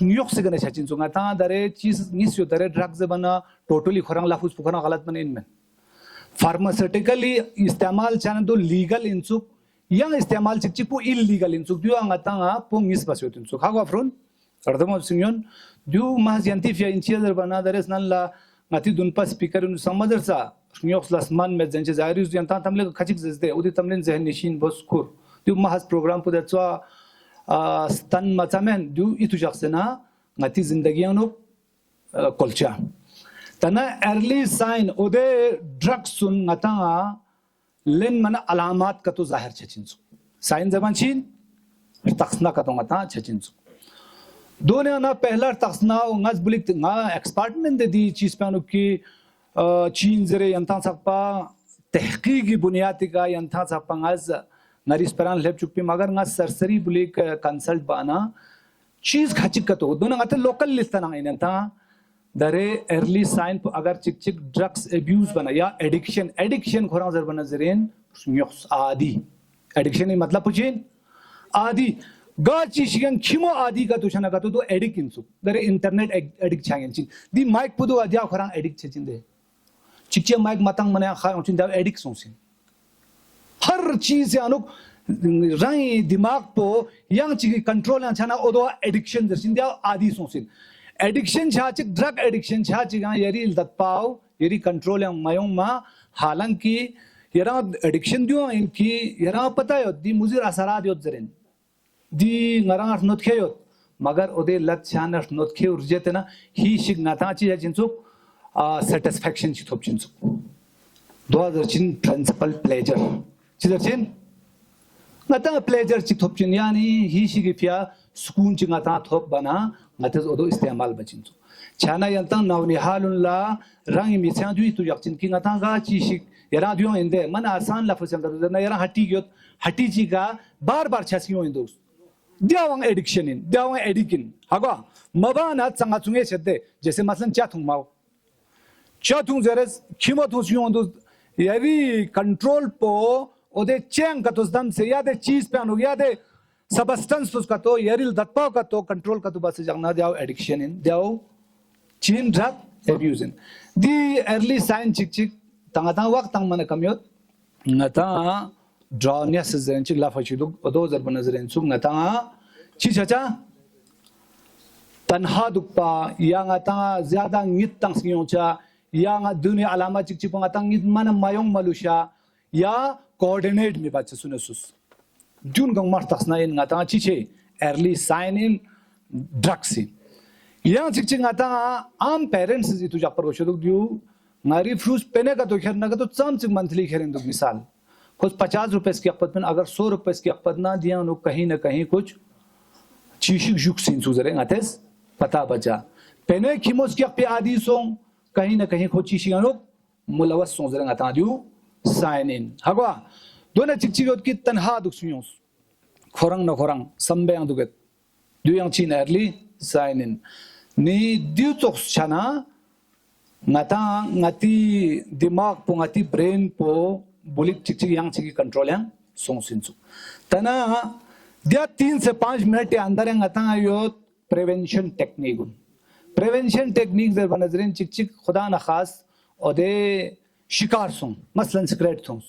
नियोग से गने छचिन सो ngata dare चीज निस्यो dare ड्रग्स बना टोटली खरंग लाफुस पुखना गलत बने इनमें फार्मास्यूटिकली इस्तेमाल चाने तो legal इंसुक yang istiamal cikcik po illegal insuk dia ngata po ngis pasyo insuk hago afron ardamo sinyon du mas yantifia inchiazar bana dares nan la ngati dunpa speaker nu samadar sa nyox lasman me zenche zairius yanta tamle khachik zezde udi tamlen zehen nishin boskur du mas program po datwa stan machamen du itu jaksena ngati zindagiyano kolcha tana early sign ode drugs sun ngata len mana alamat ka to zahir chachinsu साइन जबान छीन तखसना का तो ngata chachinsu दोने ना पहला तखसना ngaz bulik nga expert men de di चीज पे की चीन जरे यंता सकपा तहकीकी बुनियादी का यंता सकपा ngaz नरिस परान लेप चुप्पी मगर ngaz सरसरी बुलिक कंसल्ट बाना चीज खचिक का तो दोने ngate लोकल लिस्ट ना इनता दरे अर्ली साइन अगर चिक चिक ड्रग्स एब्यूज बना या एडिक्शन खोरा जर बना जरेन स्म्योक्स आदि एडिक्शन मतलब पुचिन आदि गाची शिगन खिमो आदि का तुशना का तो एडिक इंसु दरे इंटरनेट एडिक छायन चिन दी माइक पुदो आदिया खोरा एडिक छचिन दे चिकचे माइक मतंग मने खा चिन दा एडिक सोसिन हर चीज से अनुक रंग दिमाग पो yang चिक कंट्रोल या छना ओदो एडिक्शन दर्शिन दिया आदि सोसिन एडिक्शन छाचिक ड्रग एडिक्शन छाचिगा यरी दत्पाव यरी कंट्रोल या मयों मा हालांकि यरा एडिक्शन दियो इनकी यरा पता है दी मुजिर असरात योत जरेन दी नरांग नोट खेयोत मगर ओदे लत छान नोट खे उर्जेते ना ही शिग नाताची जिंसु सैटिस्फैक्शन छि थोप जिंसु 2000 प्रिंसिपल प्लेजर चिदरचिन ngata pleasure chik thop chin yani hi shigi pya sukun chi ngata thop bana ngata odo istemal bachin chu chana yanta nawni halun la rang mi chang du tu yak chin ki ngata ga chi shik yara dyo inde man asan la fusan da na yara hati gyot hati ji ga bar bar chasi yo indos diawang addiction in diawang addiction haga mabana changa chunge chede jese maslan cha thung mau cha thung zeres khimo thus yo indos yari control po ओदे Cheng का तो दम से यादे चीज पे अनु यादे substance उसका तो yeril datpaw का तो control का तो बस जगना दियाओ addiction in दियाओ chin drug abuse in the early sign चिक tanga वक्त तंग मन कमियोत ngata draw necessary चिक लाफा चिदुक ओदो जरबन नजरें सुग ngata चिचाचा तन्हा दुक्पा या ngata ज़्यादा ngit तंग सियोचा या दुनिया अलामा चिक चिक ngata ngit मन मायोंग मलुशा या coordinate में बात सुने सुस Jun gang martas na in ngata chiche early sign in drugs in yang chiche ngata am parents itu jak par boshaduk diu ngari fruits pene ka to kherna ka to cham chik monthly kherin duk misal कुछ 50 रुपए की अकपत में अगर 100 रुपए की अकपत ना दिया उन्होंने कहीं ना कहीं कुछ चीशिक जुक सीन सुजरे ngates पता बचा pene खिमोस की अकपे आदि सोंग कहीं ना कहीं कुछ चीशिक अनुक मुलवस सुजरे ngata दिu sign in हगवा दोनों चिकचिक की तन्हा दुखसियों खोरंग न खोरंग संबेंग दुगत दुयंग चीन early sign in ni दिउ चोक छना ngata ngati दिमाग पो ngati brain पो बुलिक चिकचिक yang चिकी कंट्रोल yang सोंग सिंचु तना दिया 3 से 5 मिनट के अंदर ngata यो प्रिवेंशन टेक्निक जर बनजरिन चिकचिक खुदा न खास ओदे शिकार सोंग मसलन सिगरेट सोंग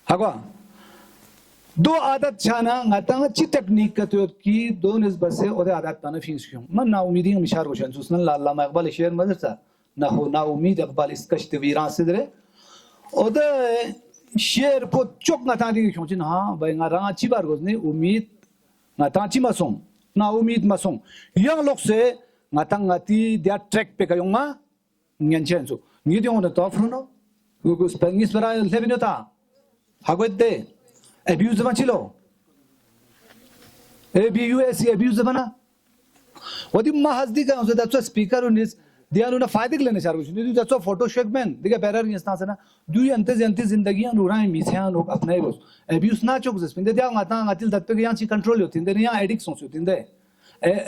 हगवा दो आदत छाना ngata ची टेक्निक का तो की दो निस्बत से ओदे आदत पाना फिंस क्यों मन ना उम्मीदी मिशार को शान सुसन ला मकबल शेर मदरसा ना हो ना उम्मीद इकबाल इस कश्त वीरान से दरे ओदे शेर को चोक ngata दी क्यों चिन हां भाई ngara ची बार गोजने उम्मीद ngata ची मसों ना उम्मीद मसों यंग लोग से ngata ngati dia ट्रैक पे कयोंगा न्यंचेन सो नीदियों ने तो फ्रुनो गुगु स्पेंगिस बरा लेबिनोता हागोते abuse machilo abus abuse bana wadi mahazdi ka so that's a speaker on is they are una fayde lene char kuch ni that's a photo shake man diga bearer ni sta sana du ante zindagi an urai mishan log apne bos abuse na chok zes pinde dia ngata ngatil dat pe yang chi control yotin de ya addiction yotin de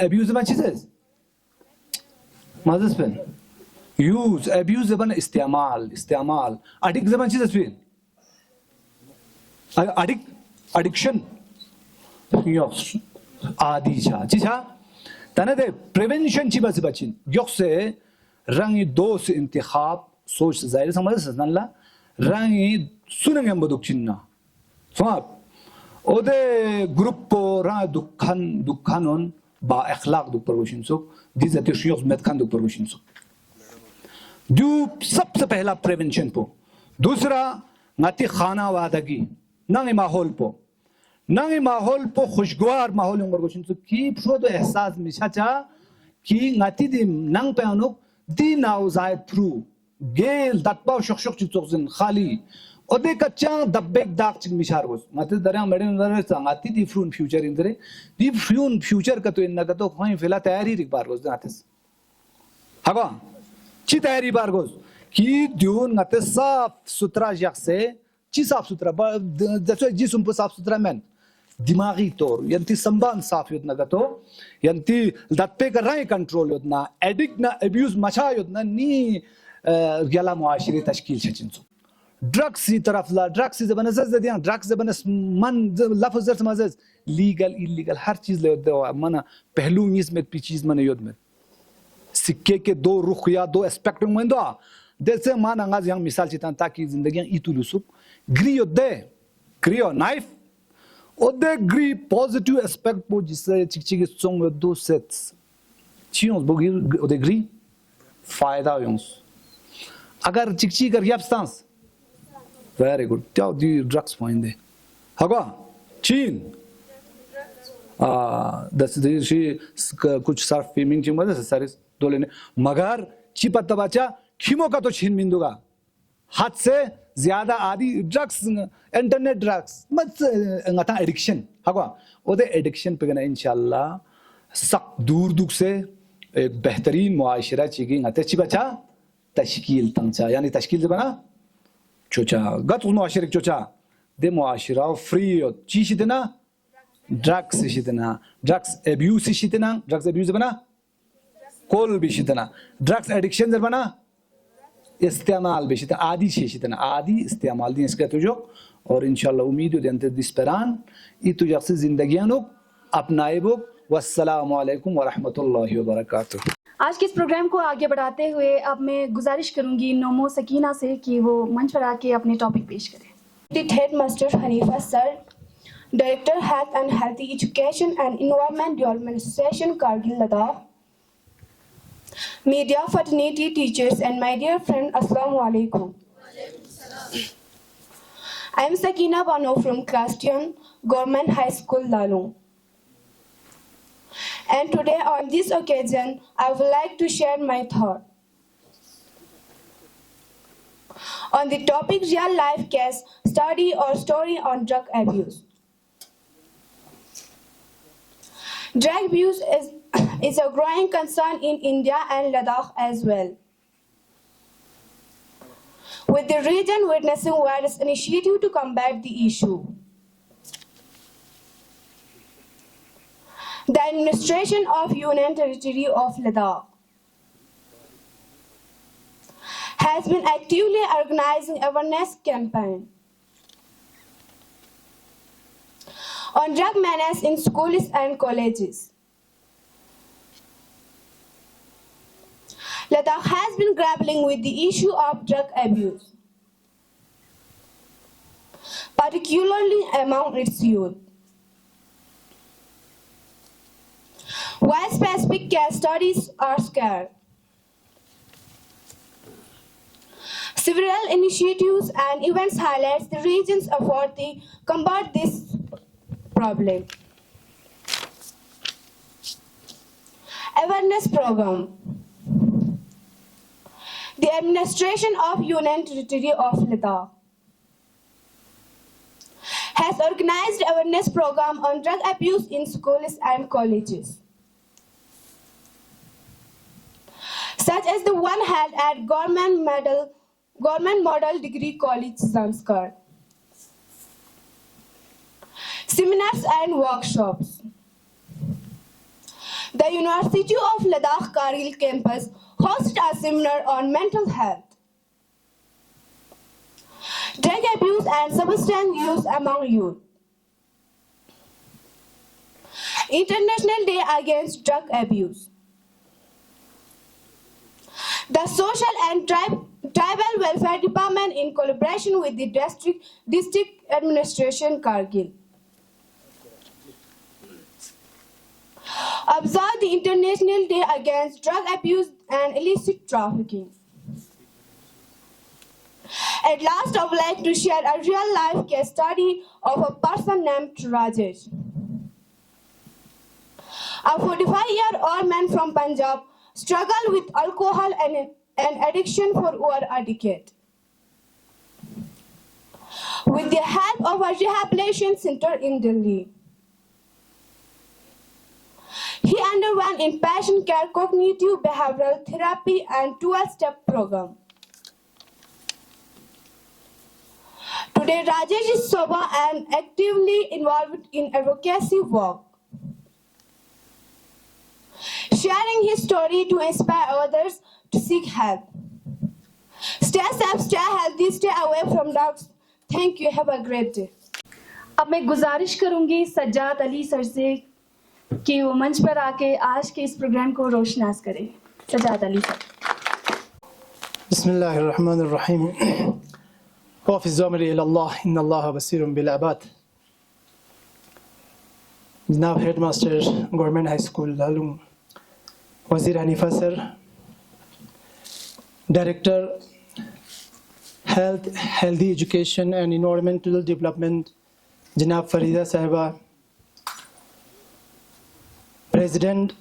abuse machizes mazes pen use abuse bana istimal addict zaman chizes pin addiction yox adi cha chicha tanade prevention chi bas bachin yoxe rangi dos intikhab soch zaire samaj sanla rangi sunangam boduk chinna swap ode group po ra dukhanon ba akhlaq duk pergoshin so dizate shiyos metkan duk pergoshin so du sabse pehla prevention po दूसरा ngati khana wadagi nangi माहौल पो खुशगवार माहौल उमर गोशिन तो की प्रोदो एहसास मिशाचा की ngati dim nang pe anuk di now zai through gel datpaw shok chizogzin khali ode kachang dabbek dak chig mishar gos ngati darya medin dare ngati di frun future indre di frun future ka to inna ka to khoin fela tayari rik bar gos nates haga chi tayari bar gos ki dyun ngate saf sutra jak se chi साफ सुथरा जैसे जिसम पर साफ सुथरा man दिमागी तौर यंती संबान साफ योजना का तो यंती दत्ते कर रहे कंट्रोल योजना एडिक्ट ना अब्यूज मचा योजना नी गला मुआशरे तश्कील छचिंसो ड्रग्स की तरफ ला ड्रग्स से बने जज दिया ड्रग्स से बने मन लफ्ज जर समझ लीगल इलीगल हर चीज ले दो मन पहलू इसमें चीज मन योद में सिक्के के दो रुख या दो एस्पेक्ट में दो जैसे मान अंगाज yang misal चिता ताकि जिंदगी itu lusuk gri odde grio knife odde gri positive aspect po jisse chik song do sets chions bogi odde gri fayda yons agar chik कर yapstans very good tell do drugs point de haga chin that's the she कुछ Surf swimming चिंग मदद सारे दोले ने मगर चिपत्ता बच्चा खिमो का तो छीन मिंदुगा हाथ से ज्यादा आदि ड्रग्स इंटरनेट ड्रग्स मत ngata एडिक्शन हगवा ओदे एडिक्शन पे गना इंशाल्लाह सक दूर दुख से एक बेहतरीन मुआशरा चीगी ngate चिबचा तशकील तंचा यानी तशकील बना चोचा गत मुआशरे चोचा दे मुआशरा फ्री चीज देना ड्रग्स शितना ड्रग्स अब्यूज शितना ड्रग्स अब्यूज बना कोल भी शितना ड्रग्स एडिक्शन बना इस्तेमाल बेशिता आदि शेशितना आदि इस्तेमाल दी इसका तो जो और इंशाल्लाह उम्मीद है अंत दिस्परान ई तुझे से जिंदगियां अपनाए बुक वस्सलामु अलैकुम व रहमतुल्लाहि व बरकातुहू। आज के इस प्रोग्राम को आगे बढ़ाते हुए अब मैं गुजारिश करूंगी नोमो सकीना से कि वो मंच पर आके अपने टॉपिक पेश करें। The Headmaster Hanifa Sir, Director Health and Healthy Education and Environment Development Association, Kargil, Ladakh. Media, fraternity, teachers, and my dear friend, Assalamu alaikum. I am Sakina Bano from Class 10, Government High School, Lalung. And today on this occasion, I would like to share my thought on the topic real life case study or story on drug abuse. Drug abuse is a growing concern in India and Ladakh as well, with the region witnessing various initiatives to combat the issue. The administration of Union Territory of Ladakh has been actively organizing awareness campaign on drug menace in schools and colleges. Ladakh has been grappling with the issue of drug abuse, particularly among its youth. While specific case studies are scarce, several initiatives and events highlight the region's effort to combat this problem. Awareness program. The administration of Union Territory of Ladakh has organized awareness program on drug abuse in schools and colleges, such as the one held at Government Model Degree College, Zanskar. Seminars and workshops. The University of Ladakh Kargil campus hosted a seminar on mental health, drug abuse and substance use among youth. International Day Against Drug Abuse. The Social and Tribal Welfare Department, in collaboration with the District Administration, Kargil, observed the International Day Against Drug Abuse and Illicit Trafficking. At last, I would like to share a real-life case study of a person named Rajesh, a 45-year-old man from Punjab, struggled with alcohol and addiction for over a decade. With the help of a rehabilitation center in Delhi, he underwent inpatient care, cognitive behavioral therapy, and 12-step program. Today, Rajesh is sober and actively involved in advocacy work, sharing his story to inspire others to seek help. Stay safe, stay healthy, stay away from drugs. Thank you. Have a great day. अब मैं गुजारिश करूंगी Sajjad Ali sir से कि वो मंच पर आके आज के इस प्रोग्राम को रोशनास करें। सज्जाद अली सर। बिस्मिल्लाहिर्रहमानिर्रहीम। वाफिज़ अमरी इलल्लाह इन्नल्लाह बसीरुम बिल इबाद। जनाब हेडमास्टर गवर्नमेंट हाई स्कूल लालूंग, वज़ीर Hanifa sir, director health, healthy education and environmental development जनाब फरीदा साहिबा, president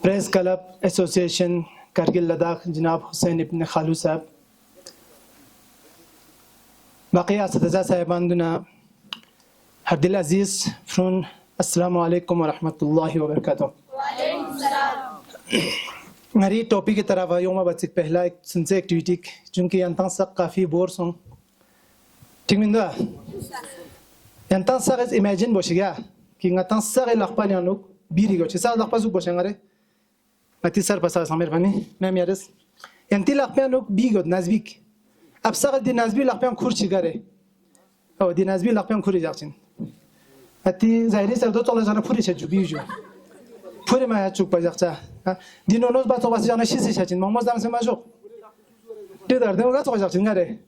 press club association Kargil Ladakh जनाब हुसैन इब्न खालू साहब, बाकी असतिज़ा साहिबान दुना हरदिल अजीज़ फ्रून अस्सलामु अलैकुम व रहमतुल्लाहि व बरकातुहू। मेरी टॉपिक की तरफ आयोमा बच्चे पहला एक सिंसे एक्टिविटी चूँकि अंतर सब काफ़ी बोर सों ठीक मिंदा अंतर सब इमेजिन बोशिया कि अंतर सब लखपा यानुक बीरी को चिसा लखपा सुख बोशेंगे मती सर पसा सामर बनी मैं मेरेस यंती लखपा यानुक बीगोद नज़बीक अब सब दिन नज़बी लखपा खुर्ची करे او دي ناس بي لقيم كوري جاكسين اتي زايري سردو طول جانا فوري شجو بيجو فوري ما يچوك باجاكتا دي نونوز با تو باس جانا شيسي شاچين موموز دام سما جو دي دار دو غا تو جاكسين غاري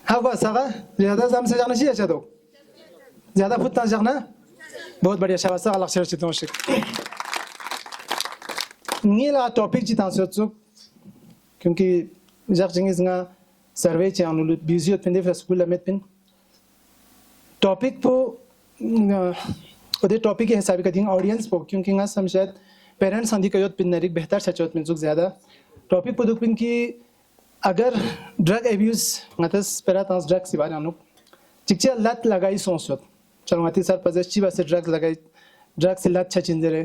هاغا ساغا زياده زام से जाना चाहिए अच्छा तो ज्यादा फुटना जाना बहुत बढ़िया शाबाश अल्लाह शेर चितों से नीला टॉपिक चितां से चुक क्योंकि जब जिंगिस ना सर्वे चे अनुलु बिजियोत पिंदे फिर स्कूल में पिन टॉपिक पो उधर टॉपिक के हिसाब का दिन ऑडियंस पो क्योंकि ना समझात पेरेंट्स अंधी कयोत पिन नरिक बेहतर सचोत पिन चुक ज्यादा टॉपिक पो दुख पिन की अगर ड्रग एब्यूज मतस पेरा तांस ड्रग सिवाय अनु चिकचे लत लगाई सोचोत चलो मती सर पजेची बस ड्रग लगाई ड्रग से लत छचिन जरे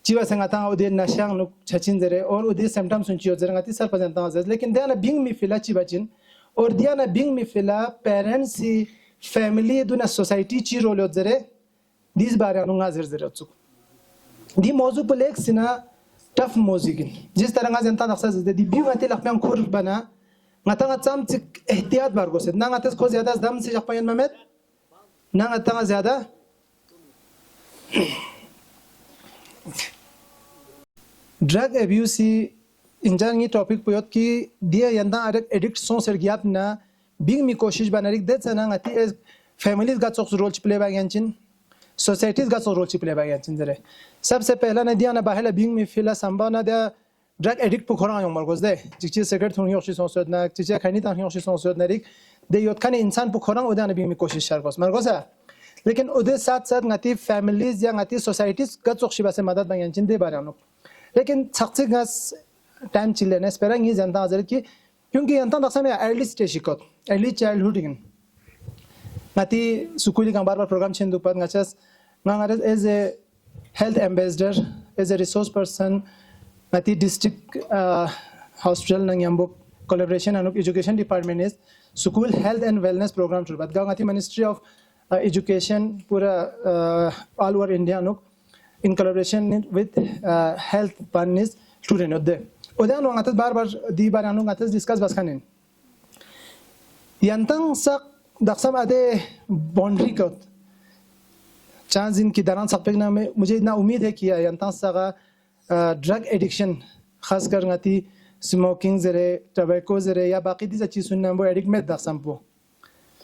चिवा संगता उदे नशांग नु छचिन जरे और उदे सिम्टम्स सुनचियो जरे ngati सर पजंता जस लेकिन देना बिंग मी फिला चिबाचिन और दियाना बिंग मी फिला पेरेंट्स सी फैमिली दुना सोसाइटी ची रोल जरे दिस बारे अनु गाजर जरे चुक दी मौजू पर लेख सिना टफ मौजिगिन जिस तरह गा जनता नक्सा जदे दी बिंग आते लखमें खुर बना ngata ngam चिक एहतियात बार गोसे ना ngata को ज्यादा दम से जपायन ममेत ना ngata ज्यादा ड्रग एब्यूज इंजांगी टॉपिक पोयत की दिया यंदा एडिक्ट सो सरगियात ना बिंग मी कोशिश बनारिक दे चना ngati फैमिलीज गा चोक्स रोल प्ले बागयानचिन सोसाइटीज गा चोक्स रोल प्ले बागयानचिन जरे सबसे पहला ने दिया ना बाहला बिंग मी फिला संभावना दे ड्रग एडिक्ट पुखरा यो मरगोज दे जिची सिगरेट थोनी योशी सोसद ना जिची खानी ता योशी सोसद नरिक दे योत खाने इंसान पुखरा ओदा बिंग मी कोशिश शार गोस मरगोसा लेकिन उदे साथ साथ ngati फैमिलीज या ngati सोसाइटीज गा चोक्स बासे मदद बागयानचिन दे बारे अनु लेकिन छक्से गस टाइम चिल्ले ने स्पेरा नगी जनता अजर की क्योंकि जनता दक्सा में अर्ली स्टेज शिकत अर्ली चाइल्डहुड इन ngati सुकुली का बार-बार प्रोग्राम छेंदु पद ngachas ngare as a health ambassador as a resource person ngati district hospital नंगयम्बो कोलैबोरेशन अनु education department is school health and wellness programme to बद ngati मिनिस्ट्री ऑफ एजुकेशन पूरा all over India नु in collaboration with health partners student odde odan wangatas bar di baranu ngatas discuss bas khanin yantang sak daksam ade boundary kot chance in ki daran sakpek na में मुझे इतना उम्मीद है कि यंतang saga drug addiction खासकर ngati smoking जरे tobacco जरे या बाकी दी चीज सुनना वो एडिक्ट में दासम पो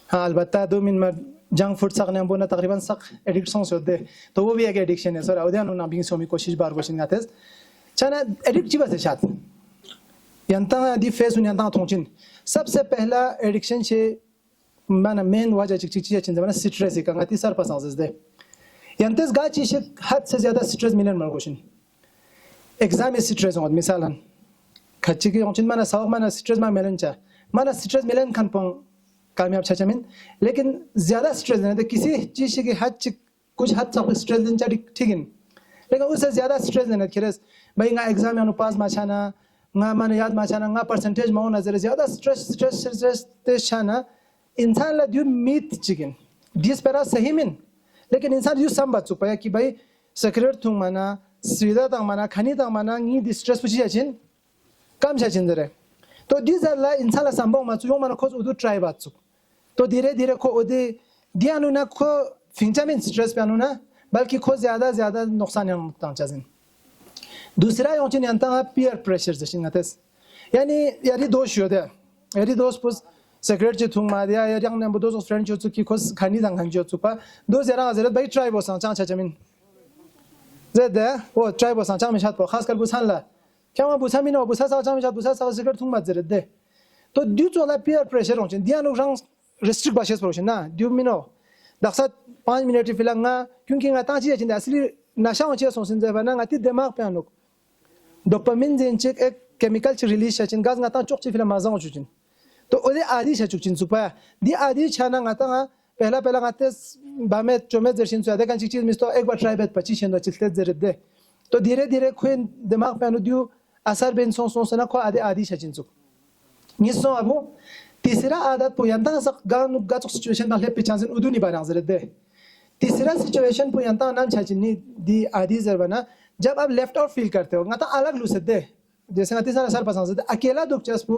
हाँ अलबत्ता 2 मिनट में जंक फूड सकने हम बोलना तकरीबन सक एडिक्शन से होते तो वो भी एक एडिक्शन है सर उधर ना बिंग सोमी कोशिश बार कोशिश करते हैं चना एडिक्ट जी बस शायद यंता दी फेस उन यंता थोंचिन सबसे पहला एडिक्शन से माना मेन वजह चिक जमाना स्ट्रेस है कंगती सर पसंद दे यंतस गा चीज हद से ज्यादा स्ट्रेस मिलन मर कोशिश एग्जाम में स्ट्रेस होत मिसालन खच्ची के होंचिन माना साव माना स्ट्रेस मा मिलन चा माना स्ट्रेस मिलन खन पंग कामयाब छचमिन लेकिन ज्यादा स्ट्रेस देना तो किसी चीज की हद कुछ हद तक स्ट्रेस देना ठीक है लेकिन उससे ज्यादा स्ट्रेस देना खिरस भाई ना एग्जाम में अनुपास माछाना ना मन याद माछाना ना परसेंटेज माउ नजर ज्यादा स्ट्रेस ते छाना इंसान ला दु मीट चिकन दिस पेरा सही मिन लेकिन इंसान यू सम बात पाया कि भाई सिगरेट थुंग माना सीधा तंग माना खानी तंग माना नी डिस्ट्रेस पुछि जाचिन कम छचिन जरे तो दिस ला इंसान ला संभव मा चुयो माना खोज उदु ट्राई बात तो धीरे धीरे को ओदे दियानु ना को फिंचामिन स्ट्रेस पेनु ना बल्कि को ज्यादा नुकसान है मुक्तान चाजिन दूसरा योंचिन यंता पीयर प्रेशर जशिन नतस यानी यारी दोष योदे यारी दोष पुस सिगरेट जे थुंग मादिया यारी अंग नंबर दोस फ्रेंड जो की को खानी दंग हंग जो चुपा दो जरा हजरत भाई ट्राई बोसा चांग चाचमिन जेदे ओ ट्राई बोसा चांग मिशात को खास कर बुसान ला क्या मा बुसा मिनो बुसा सा चांग मिशात बुसा सा सिगरेट थुंग मत जरे दे तो ड्यू टू ला पीयर प्रेशर योंचिन दियानु रंग restrict basis production na diu mino daksa 5 minute filanga क्योंकि ngata chi chin asli nasha on chi son je bana ngati दिमाग पे anuk dopamine जेन चेक एक केमिकल च release chin gas ngata chok chi filam mazang chuchin तो ओदे आदि छ booking सुपा दि आदि छाना ngata पहला ngate बामे चोमे जर्सिन सुदा kan चीज मिस्तो एक बार ट्राई बेत पची छन चिलते जरे दे तो धीरे धीरे खोइन दिमाग पे अनु दिउ असर बेन son सना को आदि छ चिन सुक निसो अबो तीसरा आदत पुयंता सक गानु गाचक सिचुएशन ना ले पिचांजन उदुनी बारां जरे दे तीसरा सिचुएशन पुयंता नाम छाचिनी दी आदि जरबना जब आप लेफ्ट आउट फील करते हो ngata अलग लूस दे जैसे ngati सारा सर पसंद से अकेला दुख चस पु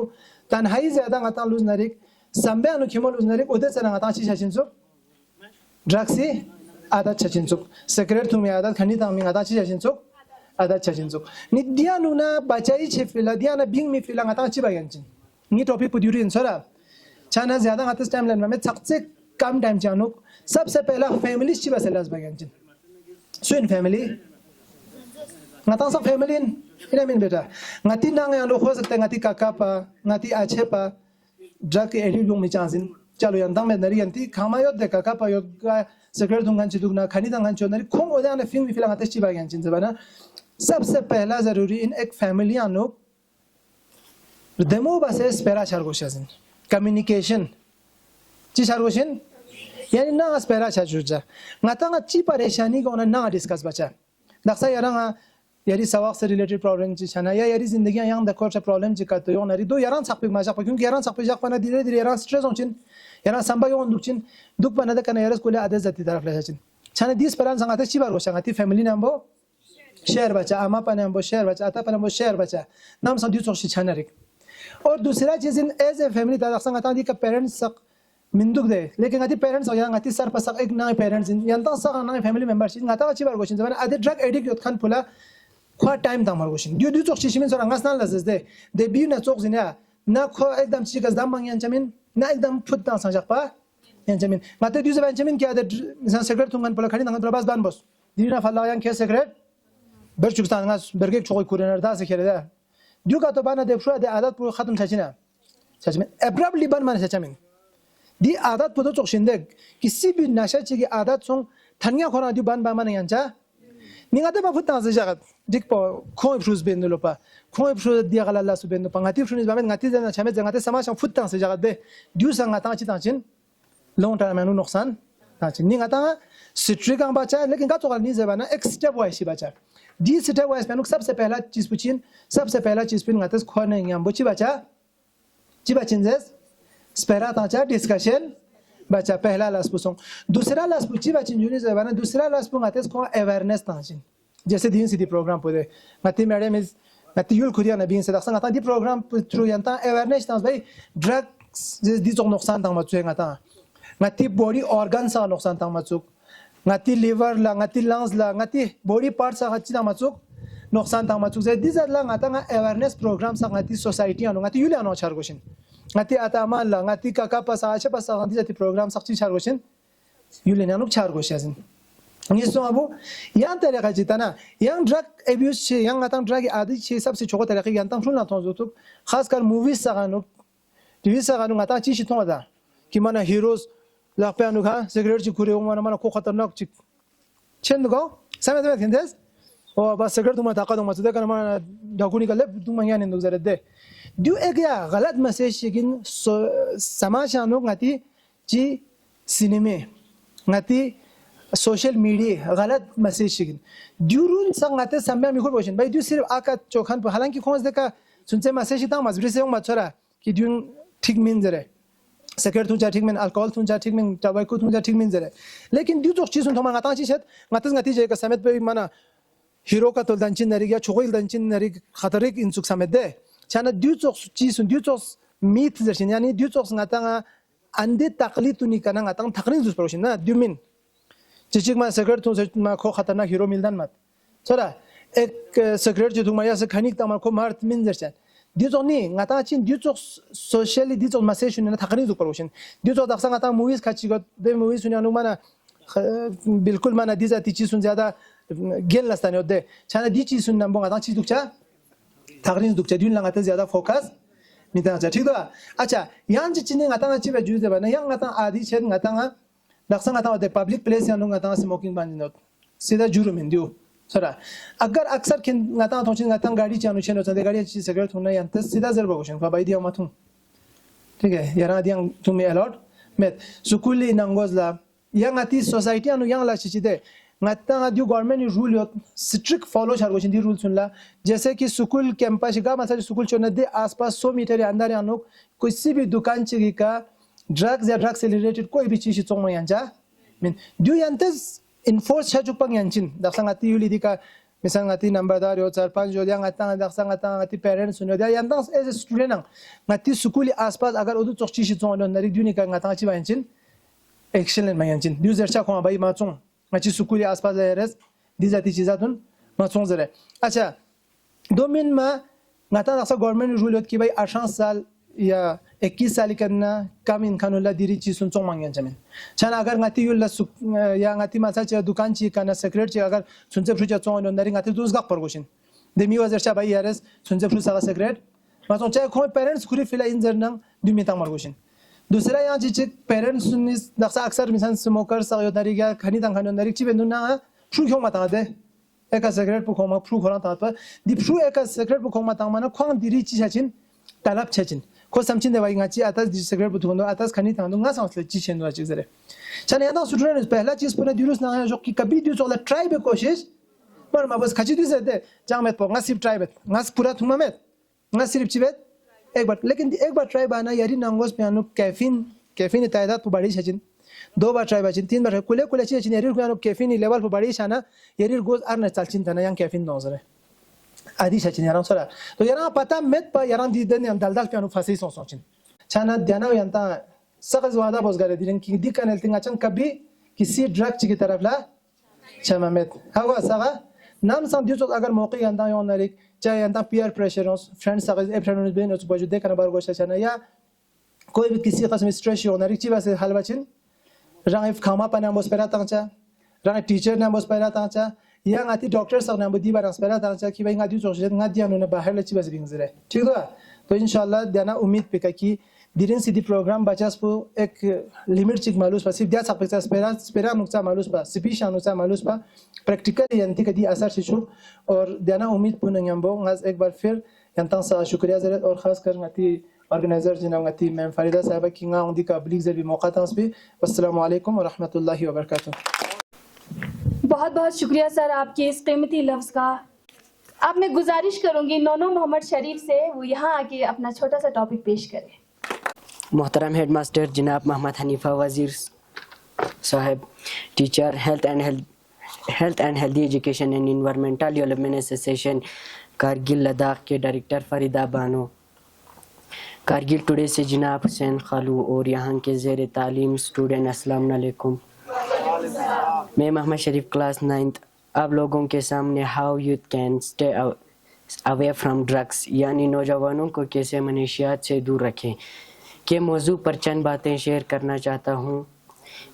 तन्हाई ज्यादा ngata लूज नरिक sambe anu khimol uznari ode sana ngata chi chachin so drugsy adat chachin so secret thumi adat khani ta mi ngata chi chachin so adat chachin so ni dia nu na bachai che fila dia na bing mi fila ngata chi bayan chin ni topic puduri insara chana zyada ngata timeline में सबसे कम time चानो सबसे पहला family ची बस लाज Bayern chin so in family ngata sa family ina min beta ngati nang yang lo ho sakta ngati kaka pa ngati ache pa drug edit yung mi chansin chalo yan dang me nari yanti khama yod de kaka pa yod secret dungan chi dugna khani dangan chon nari khong oda na film film ngata chi ba yan chin zabana सबसे पहला जरूरी इन एक family आनो demo base spera chargoshin communication chi chargoshin yani na spera chargoja ngata nga chi pareshani ko na discuss bacha daksa yaranga yari sawaq se related problem chi chana ya yari zindagi yang da kocha problem chi ka to yon ari do yaran sakpik ma jak kyunki yaran sakpik jak pana dire dire yaran stress onchin yaran samba yon dukchin duk pana da kana yaras kule ade zati taraf lachin chana dis peran sangata chi bar gosha ngati family nambo share bacha ama panambo share bacha ata panambo share bacha nam sa diu chi chana rik और दूसरा चीज इन as a family ता संग ता दी का parents सक मिंदुक दे लेकिन गति पेरेंट्स हो या गति सर पसक एक ना पेरेंट्स इन यंता सक ना फैमिली मेंबर्स इन गता अच्छी बार गोशिन जबान अदे ड्रग एडिक्ट योत खान पुला खा टाइम ता मार गोशिन दिउ दिउ चोक शिमिन सर अंगास ना लजस दे बिउ ना चोक जिना ना खो एकदम चिकस दाम मांग यानचमिन ना एकदम फुट ता संजक पा यानचमिन गते दिउ जबान चमिन क्या दे सेक्रेट तुंगन पुला खनि नंग प्रबास बान बस दिना फला यान के सेक्रेट बर चुकता अंगास बरगे चोक कुरनर दा से खेले दा दिउ का तो बाना दे फ्रो दे आदत पूरा खत्म छचिना छचमें एब्रप्टली बन माने छचमें दी आदत पुतो चोकशिंदे किसी भी नशा ची की आदत सोंग थन्या खोरा दिउ बन बा माने यांचा निगाते बा फुता से जगत दिक पो खोय फ्रुज बेन लोपा खोय फ्रुज दिया गला ला सु बेन पंगाती फ्रुज बा में ngati जना छमे जंगाते समाज फुता से जगत दे दिउ संगा ता ची ताचिन लॉन्ग टर्म में नुकसान ताचिन निगाता स्ट्रिक का बचा लेकिन का तो नि जबाना एक स्टेप वाइज बचा दी स्टेप वाइज में सबसे पहला चीज पुचिन सबसे पहला चीज पिन गाते खोने यम बची बचा ची बचिन जेस स्पेरा ताचा डिस्कशन बचा पहला लास पुसों दूसरा लास पुची बचिन जुनी जबाना दूसरा लास पु गाते को अवेयरनेस ताचिन जैसे दिन सिटी प्रोग्राम पुदे मती मैडम इज मती युल खुदिया नबीन से दखसा गाता दी प्रोग्राम थ्रू यंता अवेयरनेस तास भाई ड्रग्स दी जो नुकसान ता मचु गाता मती बॉडी ऑर्गन सा नुकसान ता मचु ngati liver la ngati lungs la ngati body parts sa china machuk noksan ta machuk ze dizat la ngata nga awareness program sa ngati society anu ngati yuli anu char goshin ngati atama la ngati kaka pa sa acha pa sa ngati jati program sa chi char goshin yuli anu char goshin ni so abu yan tariqa jitana yang drug abuse che yang ngata drug adi che sabse chogo tariqa yan tam shun la ton youtube khas kar movies sa ganu tv sa ganu ngata chi shi ton da ki mana heroes लापे अनुगा cigarette ची कुरे उमा ना को खतरनाक ची चेंद गो समय में थिंदेस ओ बस सिगरेट तुम ताका तुम मसदे कर मा ढकुनी कले तुम यहाँ निंदुक जरे दे दिउ एक या गलत मैसेज शिगिन समाज अनु ngati ची सिनेमे ngati सोशल मीडिया गलत मैसेज शिगिन दिउ रुन संगते समय में खुद बोशन भाई दिउ सिर्फ आका चोखन पर हालांकि खोज देखा सुनसे मैसेज ता मजबूरी से मचरा कि दिउ ठीक मिन जरे सेक्रेट तुझा ठीक में अल्कोहल तुझा ठीक में टबैको तुझा ठीक में जरे लेकिन दिउ जो चीज थमा गाता चीज ngata ngati je ka samet pe mana hero ka tol danchin nari ya chogil danchin nari khatarik insuk samet de chana diu जो चीज दिउ जो मीथ जर्सिन यानी दिउ जो ngata ande taqlid tuni kana ngata thakrin jus proshin na दिउ min chichik ma secret तुझा ma खो खतरनाक हीरो मिलदन मत छोरा एक सेक्रेट जो तुम या से खनिक तमा को मार्ट min जर्सन दिउ जो नि ngata chin दिउ जो सोशली दिउ जो मैसेज ने थकनी जो प्रोशन दिउ जो दक्सा ngata मूवीज खाची गो बे मूवीज सुनि अनु माना बिल्कुल माना दिजा तिची सुन ज्यादा गेल लस्ताने होदे छाना दी चीज सुन नंबो ngata चीज दुखचा थकनी दुखचा दिन लगाते ज्यादा फोकस मिता अच्छा ठीक है अच्छा यान चिने ngata ची बे जुजे बना yang ngata आदि छेद ngata दक्सा ngata होदे पब्लिक प्लेस यानु ngata स्मोकिंग बान नोट सीधा जुरु में दिउ छोरा अगर अक्सर किन ngata थोचिन ngata गाड़ी चानु छेनो चदे गाड़ी ची सिगरेट हुना यंत सीधा जर बगोशन का बाई दिया माथु ठीक है यारा दियां तुम्हें allot met sukuli nangozla yang ati society anu yang la chichide ngata दिउ गवर्नमेंट रूल यो strict follow chargoshin di rule सुनला जैसे कि स्कूल कैंपस का मतलब स्कूल छोड़ने दे आसपास 100 मीटर के अंदर यानो किसी भी दुकान ची का ड्रग्स या ड्रग्स से रिलेटेड कोई भी चीज चोंग यांचा मीन दिउ यांते इन्फोर्स छ जुपंग यांचिन दखसंग अति युली दिका misal ngati nambardar yo sarpanch yo dia ngati parents yo dia yang as a student nang ngati sukuli aspas agar udu chokchi shi chong nari duni ka ngata chi banchin excellent mayanchin diu zercha ko bai ma chong ngati sukuli aspas eres dizati chizatun ma chong zere acha domin ma ngata daksa government rule yot ki bai 18 साल या 21 साल करना कम इनखान उल्ला दिरी चीज सुन चोंग मांगें जमीन चना अगर ngati युल्ला या ngati masa चे दुकान ची kana secret ची अगर सुनचे फ्रुचा चोंग नरी ngati दूस गप परगोशिन demi wazer cha bai yares सुनचे फ्रु सागा secret ma चोंग चे खो parents खुरी फिला इन जरनंग दुमी तंग मरगोशिन दूसरा यहाँ चीज parents सुनिस दक्सा अक्सर मिसान स्मोकर साग योदारी गया खनी तंग खनी योदारी ची बेंदुना फ्रु क्यों मता दे एक secret पुखों मा फ्रु खोला तात पर दी फ्रु एक secret पुखों मा तंग माना खों दिरी ची छचिन तलब छचिन को समचिन देवाई ngachi atas di secret butundo atas khani tando nga samsle chi chendo chi zare chane yana student पहला चीज पूरा दिरुस ना है जो कि कभी दियो चला ट्राई बे कोशिश पर मा बस खची दिस दे जांग में पोंगा सिर्फ ट्राई बे ngas पूरा थुमा में ngas सिर्फ चिबे एक बार लेकिन एक बार ट्राई बाना यारी नंगोस पियानो कैफीन तायदाद पर बड़ी छचिन दो बार ट्राई बाचिन तीन बार कुले कुले छचिन यारी पियानो कैफीन लेवल पर बड़ी छाना यारी गोस आर न चलचिन तना yang कैफीन नोजरे आदि छचिन यारां सोरा तो यारां पता मेत पर यारां दी दने हम दलदल पियानो फसी सोचिन छाना ध्यान यंता सगज वादा बोसगारे दिरन की दी कनल तिंगा चन कभी किसी ड्रग की तरफ ला छमामेत हवा सगा नाम सम दियो अगर मौके यंता यो नरिक चाहे यंता पीयर प्रेशर हो फ्रेंड्स सगज ए फ्रेंड बेन उस बजू दे करना बार गोशा छना या कोई भी किसी किस्म स्ट्रेस यो नरिक चिवा से हलवाचिन रंग खामा पना बोसपेरा तंचा रंग टीचर ना बोसपेरा तंचा या ngati doctor sa na budi barang spera tangcha ki bai ngati choshe ngati anu na bahar lachi bas bingzre ठीक है तो इंशाल्लाह देना उम्मीद पे कि दिरिन सिटी प्रोग्राम बचास पो एक लिमिट चिक मालूस पा सिर्फ दिया सकता स्पेरा नुक्सा मालूस पा सिपी शानुसा मालूस पा प्रैक्टिकल यंती कदी असर शिशु और देना उम्मीद पुन यंबो ngaz एक बार फिर यंता सा शुक्रिया जरत और खास कर ngati ऑर्गेनाइजर जिना ngati मैम फरीदा साहब की nga उनकी का पब्लिक जर भी मौका तास भी अस्सलाम वालेकुम व रहमतुल्लाहि व बरकातहू बहुत बहुत शुक्रिया सर आपके इस कीमती लफ्ज़ का। अब मैं गुजारिश करूंगी नोनो मोहम्मद शरीफ से वो यहाँ आके अपना छोटा सा टॉपिक पेश करें। मोहतरम हेडमास्टर जनाब मोहम्मद हनीफा वज़ीर साहब, teacher health and healthy education and environmental development association Kargil Ladakh के डायरेक्टर फरीदा बानो, कारगिल टुडे से जनाब हुसैन खालू और यहाँ के ज़ेर तालीम स्टूडेंट अस्सलाम वालेकुम। मैं मोहम्मद शरीफ क्लास 9th आप लोगों के सामने how youth can stay away from drugs यानी नौजवानों को कैसे मनशियात से दूर रखें के मौजू पर चंद बातें शेयर करना चाहता हूँ।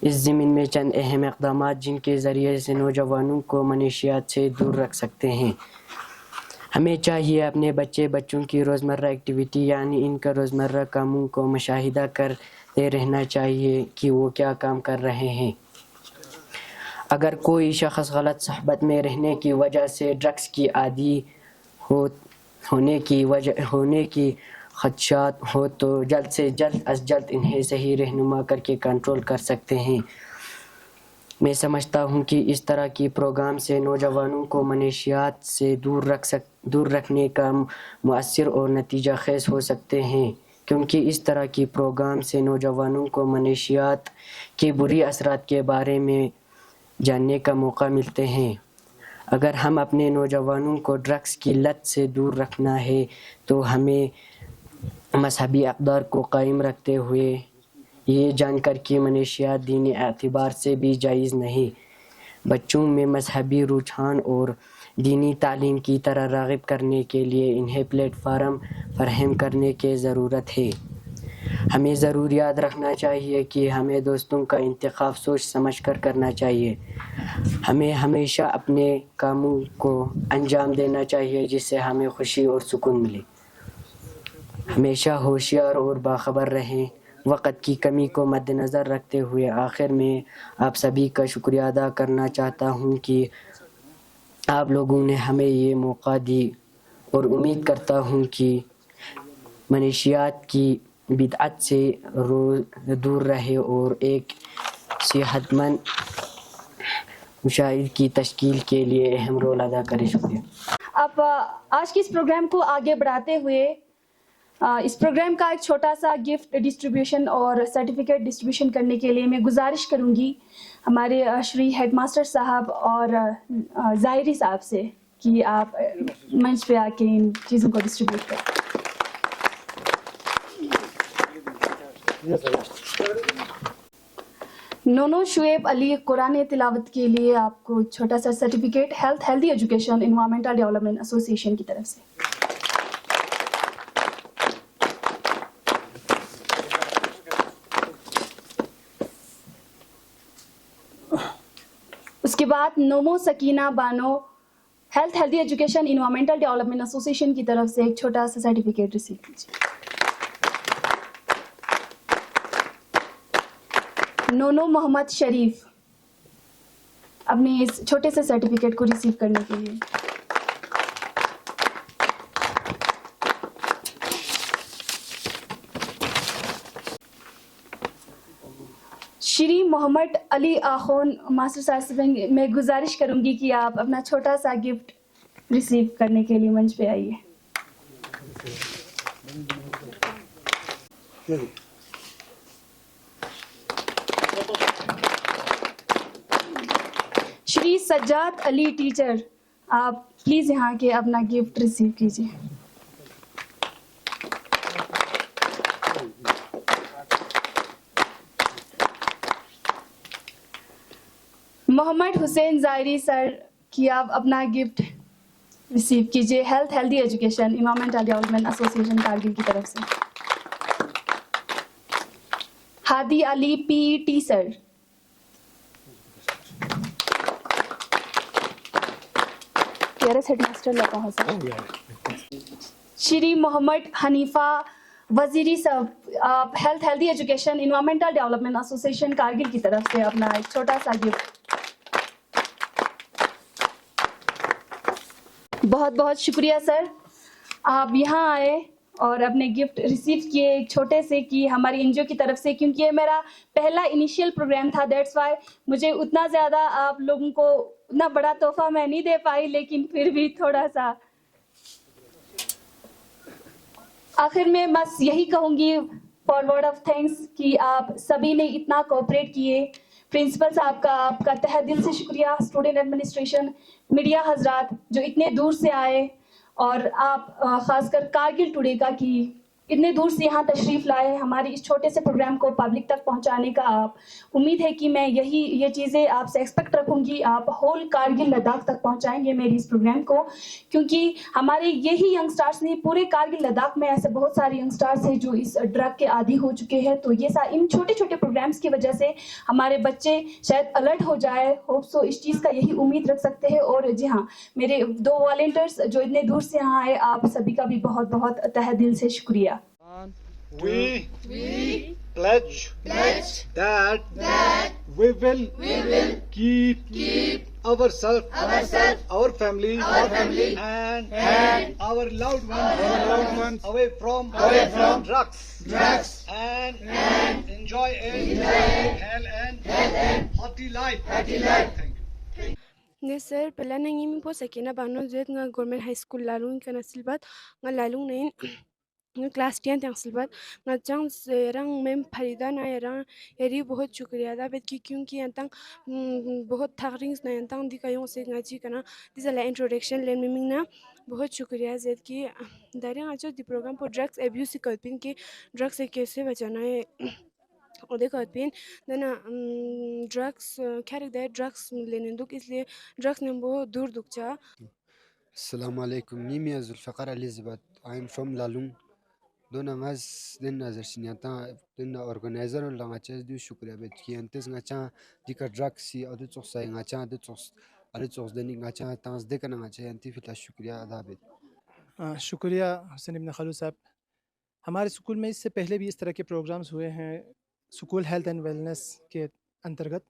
इस ज़मीन में चंद अहम इक़दामात जिनके ज़रिए से नौजवानों को मनशियात से दूर रख सकते हैं। हमें चाहिए अपने बच्चों की रोज़मर्रा एक्टिविटी यानी इनका रोज़मर्रा कामों को मुशाहिदा करते रहना चाहिए कि वो क्या काम कर रहे हैं। अगर कोई शख्स गलत सहबत में रहने की वजह से ड्रग्स की आदी होने की खदशात हो तो जल्द से जल्द इन्हें सही रहनुमा करके कंट्रोल कर सकते हैं। मैं समझता हूँ कि इस तरह की प्रोग्राम से नौजवानों को मनशियात से दूर रखने का मुअस्सिर और नतीजा खेज हो सकते हैं, क्योंकि इस तरह की प्रोग्राम से नौजवानों को मनशियात के बुरी असरात के बारे में जानने का मौका मिलते हैं। अगर हम अपने नौजवानों को ड्रग्स की लत से दूर रखना है तो हमें मजहबी अक़दार को कायम रखते हुए ये जानकर कि मनशियात दीनी एतबार से भी जायज़ नहीं, बच्चों में मजहबी रुझान और दीनी तालीम की तरह राग़िब करने के लिए इन्हें प्लेटफार्म फराहम करने की ज़रूरत है। हमें ज़रूर याद रखना चाहिए कि हमें दोस्तों का इंतखाब सोच समझ कर करना चाहिए। हमें हमेशा अपने कामों को अंजाम देना चाहिए जिससे हमें खुशी और सुकून मिले। हमेशा होशियार और बाखबर रहें। वक़्त की कमी को मद्देनज़र रखते हुए आखिर में आप सभी का शुक्रिया अदा करना चाहता हूँ कि आप लोगों ने हमें ये मौका दी और उम्मीद करता हूँ कि मनशियात की बिदअत से दूर रहे और एक सेहतमंद मुशाहिद की तश्कील के लिए अहम रोल अदा करे। शुक्रिया। अब आज के इस प्रोग्राम को आगे बढ़ाते हुए इस प्रोग्राम का एक छोटा सा गिफ्ट डिस्ट्रीब्यूशन और सर्टिफिकेट डिस्ट्रीब्यूशन करने के लिए मैं गुजारिश करूंगी हमारे श्री हेडमास्टर साहब और ज़ाहिरी साहब से। कि आप मंच पे आके इन चीज़ों को डिस्ट्रीब्यूट करें। नोनो शुएब अली कुरान तिलावत के लिए आपको छोटा सा certificate health healthy education environmental development association की तरफ से। उसके बाद नोमो Sakina Bano health healthy education environmental development association की तरफ से एक छोटा सा सर्टिफिकेट रिसीव कीजिए। नोनो मोहम्मद शरीफ अपने इस छोटे से सर्टिफिकेट को रिसीव करने के लिए। श्री मोहम्मद अली आखोन मास्टर साहब से मैं गुजारिश करूंगी कि आप अपना छोटा सा गिफ्ट रिसीव करने के लिए मंच पे आइए। श्री सज्जाद अली टीचर, आप प्लीज यहाँ के अपना गिफ्ट रिसीव कीजिए। मोहम्मद हुसैन जायरी सर की आप अपना गिफ्ट रिसीव कीजिए health healthy education environmental development association Kargil की तरफ से। Hadi Ali PET sir, headmaster लगा है सर। श्री मोहम्मद हनीफा वजीरी साहब, आप health healthy education environmental development association Kargil की तरफ से अपना एक छोटा सा गिफ्ट। बहुत बहुत शुक्रिया सर, आप यहाँ आए और अपने गिफ्ट रिसीव किए एक छोटे से कि हमारी एनजीओ की तरफ से, क्योंकि ये मेरा पहला इनिशियल प्रोग्राम था, दैट्स वाई मुझे उतना ज़्यादा आप लोगों को उतना बड़ा तोहफा मैं नहीं दे पाई, लेकिन फिर भी थोड़ा सा। आखिर में बस यही कहूँगी फॉर वर्ड ऑफ थैंक्स कि आप सभी ने इतना कोऑपरेट किए। प्रिंसिपल साहब का आपका तहे दिल से शुक्रिया, स्टूडेंट एडमिनिस्ट्रेशन, मीडिया हजरात जो इतने दूर से आए, और आप खासकर कारगिल टुडे का कि इतने दूर से यहाँ तशरीफ लाए हमारे इस छोटे से प्रोग्राम को पब्लिक तक पहुँचाने का। आप उम्मीद है कि मैं ये चीज़ें आपसे एक्सपेक्ट रखूँगी, आप होल कारगिल लद्दाख तक पहुँचाएंगे मेरी इस प्रोग्राम को, क्योंकि हमारे यही यंगस्टार्स नहीं, पूरे कारगिल लद्दाख में ऐसे बहुत सारे यंगस्टार्स हैं जो इस ड्रग के आदी हो चुके हैं। तो ये इन छोटे छोटे प्रोग्राम्स की वजह से हमारे बच्चे शायद अलर्ट हो जाए, होप सो इस चीज़ का यही उम्मीद रख सकते हैं। और जी हाँ, मेरे 2 वॉलंटियर्स जो इतने दूर से यहाँ आए, आप सभी का भी बहुत बहुत तहे दिल से शुक्रिया। We pledge that we will keep ourselves, our family, and our loved ones away from drugs and enjoy a healthy and healthy life. Thank you. Ne sir pala nang imi po sakina bano zet nga government high school lalung kana silbat nga lalung nain class 10 तक सिलबत ना चंग रंग में फरीदा ना रंग यरी बहुत शुक्रिया दा बेत की क्योंकि अंतंग बहुत थरिंग्स ना अंतंग दिखायों से ngaji kana this is la introduction len miming ना बहुत शुक्रिया जेद की दारे आज दी प्रोग्राम पर ड्रग्स अब्यूज कल्पिन की ड्रग्स से कैसे बचाना है और देखो कल्पिन ना ड्रग्स कैरेक्ट दैट ड्रग्स लेने दुख, इसलिए ड्रग्स ने बहुत दूर दुख चा। Assalamu alaikum. Mimi Zulfaqar Elizabeth. I am from Lalung. Dona ngas den nazar sinyata den organizer la ngacha du shukriya bet ki antes ngacha dika drugs si adu tsosa ngacha adu tsos den ngacha tans de kana ngacha anti fita shukriya अदा bet। शुक्रिया हुसैन इब्न खलू साहब। हमारे school में इससे पहले भी इस तरह के प्रोग्राम्स हुए हैं स्कूल हेल्थ एंड वेलनेस के अंतर्गत,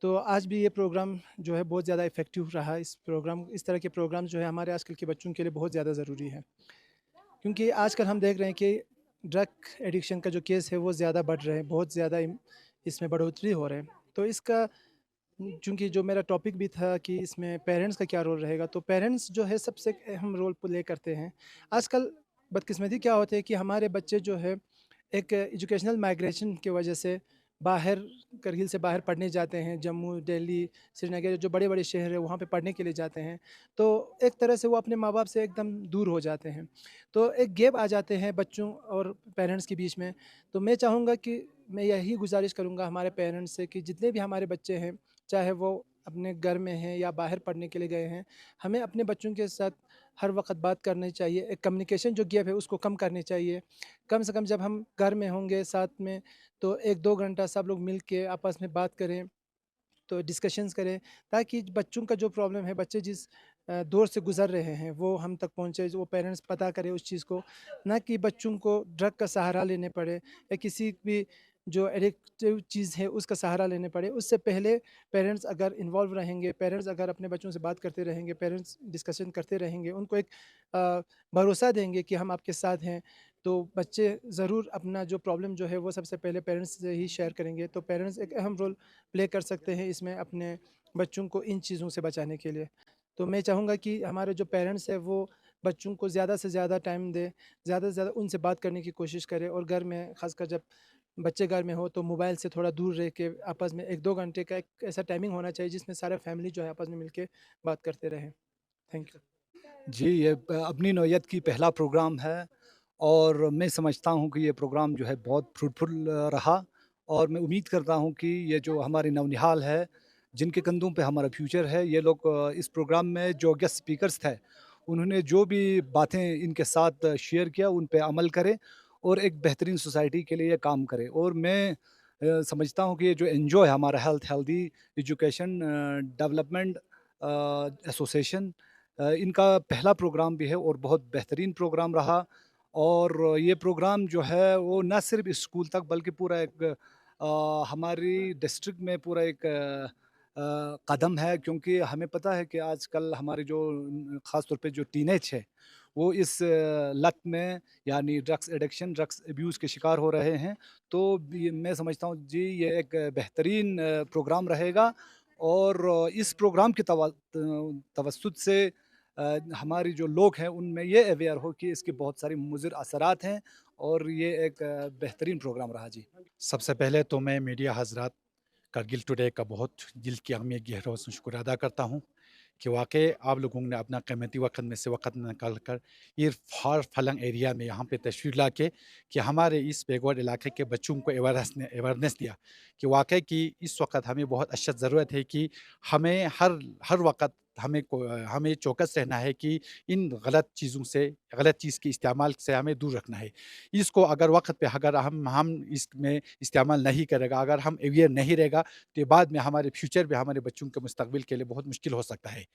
तो आज भी ये प्रोग्राम जो है बहुत ज़्यादा इफ़ेक्टिव रहा। इस तरह के प्रोग्राम जो है हमारे आजकल के बच्चों के लिए बहुत ज़्यादा ज़रूरी है, क्योंकि आजकल हम देख रहे हैं कि ड्रग एडिक्शन का जो केस है वो ज़्यादा बढ़ रहे हैं, बहुत ज़्यादा इसमें बढ़ोतरी हो रहे हैं। तो इसका चूँकि जो मेरा टॉपिक भी था कि इसमें पेरेंट्स का क्या रोल रहेगा, तो पेरेंट्स जो है सबसे अहम रोल प्ले करते हैं। आजकल बदकिस्मती क्या होती है कि हमारे बच्चे जो है एक एजुकेशनल माइग्रेशन की वजह से बाहर करगिल से बाहर पढ़ने जाते हैं, जम्मू, दिल्ली, श्रीनगर जो बड़े बड़े शहर हैं वहाँ पे पढ़ने के लिए जाते हैं, तो एक तरह से वो अपने माँ बाप से एकदम दूर हो जाते हैं, तो एक गैप आ जाते हैं बच्चों और पेरेंट्स के बीच में। तो मैं चाहूँगा कि मैं यही गुजारिश करूँगा हमारे पेरेंट्स से कि जितने भी हमारे बच्चे हैं, चाहे वो अपने घर में हैं या बाहर पढ़ने के लिए गए हैं, हमें अपने बच्चों के साथ हर वक्त बात करनी चाहिए। एक कम्युनिकेशन जो गैप है उसको कम करनी चाहिए। कम से कम जब हम घर में होंगे साथ में, तो 1-2 घंटा सब लोग मिल के आपस में बात करें, तो डिस्कशंस करें, ताकि बच्चों का जो प्रॉब्लम है, बच्चे जिस दौर से गुज़र रहे हैं वो हम तक पहुँचे, वो पेरेंट्स पता करें उस चीज़ को, ना कि बच्चों को ड्रग का सहारा लेने पड़े या किसी भी जो एडिक्टिव चीज़ है उसका सहारा लेने पड़े। उससे पहले पेरेंट्स अगर इन्वॉल्व रहेंगे, पेरेंट्स अगर अपने बच्चों से बात करते रहेंगे, पेरेंट्स डिस्कशन करते रहेंगे, उनको एक भरोसा देंगे कि हम आपके साथ हैं, तो बच्चे ज़रूर अपना जो प्रॉब्लम जो है वो सबसे पहले पेरेंट्स से ही शेयर करेंगे। तो पेरेंट्स एक अहम रोल प्ले कर सकते हैं इसमें अपने बच्चों को इन चीज़ों से बचाने के लिए। तो मैं चाहूँगा कि हमारे जो पेरेंट्स हैं वो बच्चों को ज़्यादा से ज़्यादा टाइम दें, ज़्यादा से ज़्यादा उनसे बात करने की कोशिश करें, और घर में ख़ासकर जब बच्चे घर में हो तो मोबाइल से थोड़ा दूर रह के आपस में 1-2 घंटे का एक ऐसा टाइमिंग होना चाहिए जिसमें सारे फैमिली जो है आपस में मिलके बात करते रहें। Thank you. जी, ये अपनी नौयत की पहला प्रोग्राम है और मैं समझता हूँ कि ये प्रोग्राम जो है बहुत फ्रूटफुल रहा, और मैं उम्मीद करता हूँ कि ये जो हमारे नौनिहाल है, जिनके कंधों पे हमारा फ्यूचर है, ये लोग इस प्रोग्राम में जो गेस्ट स्पीकर्स थे, उन्होंने जो भी बातें इनके साथ शेयर किया, उन पे अमल करें और एक बेहतरीन सोसाइटी के लिए ये काम करें। और मैं समझता हूँ कि ये जो एनजीओ है हमारा हेल्दी एजुकेशन डेवलपमेंट एसोसिएशन, इनका पहला प्रोग्राम भी है और बहुत बेहतरीन प्रोग्राम रहा। और ये प्रोग्राम जो है वो न सिर्फ स्कूल तक बल्कि पूरा एक हमारी डिस्ट्रिक्ट में पूरा एक कदम है, क्योंकि हमें पता है कि आजकल हमारे जो ख़ास तौर पे जो टीनेज है वो इस लत में यानी ड्रग्स एडिक्शन ड्रग्स अब्यूज़ के शिकार हो रहे हैं। तो मैं समझता हूँ जी ये एक बेहतरीन प्रोग्राम रहेगा, और इस प्रोग्राम की तवस्सुत से हमारी जो लोग हैं उनमें ये अवेयर हो कि इसके बहुत सारे मुज़िर असरात हैं, और ये एक बेहतरीन प्रोग्राम रहा जी। सबसे पहले तो मैं मीडिया हज़रात कारगिल टुडे का बहुत दिल की में गहरा शुक्र अदा करता हूँ कि वाकई आप लोगों ने अपना कीमती वक्त में से वक्त निकाल कर ये फार फलंग एरिया में यहाँ पे तशरीफ़ ला के कि हमारे इस बैकवर्ड इलाके के बच्चों को अवेयरनेस दिया कि वाकई कि इस वक्त हमें बहुत अशद ज़रूरत है कि हमें हर वक्त हमें चौकस रहना है कि इन गलत चीज़ों से, गलत चीज़ के इस्तेमाल से हमें दूर रखना है। इसको अगर वक्त पे अगर हम इसमें इस्तेमाल नहीं करेगा, अगर हम अवेयर नहीं रहेगा, तो बाद में हमारे फ्यूचर में हमारे बच्चों के मुस्तकबिल के लिए बहुत मुश्किल हो सकता है।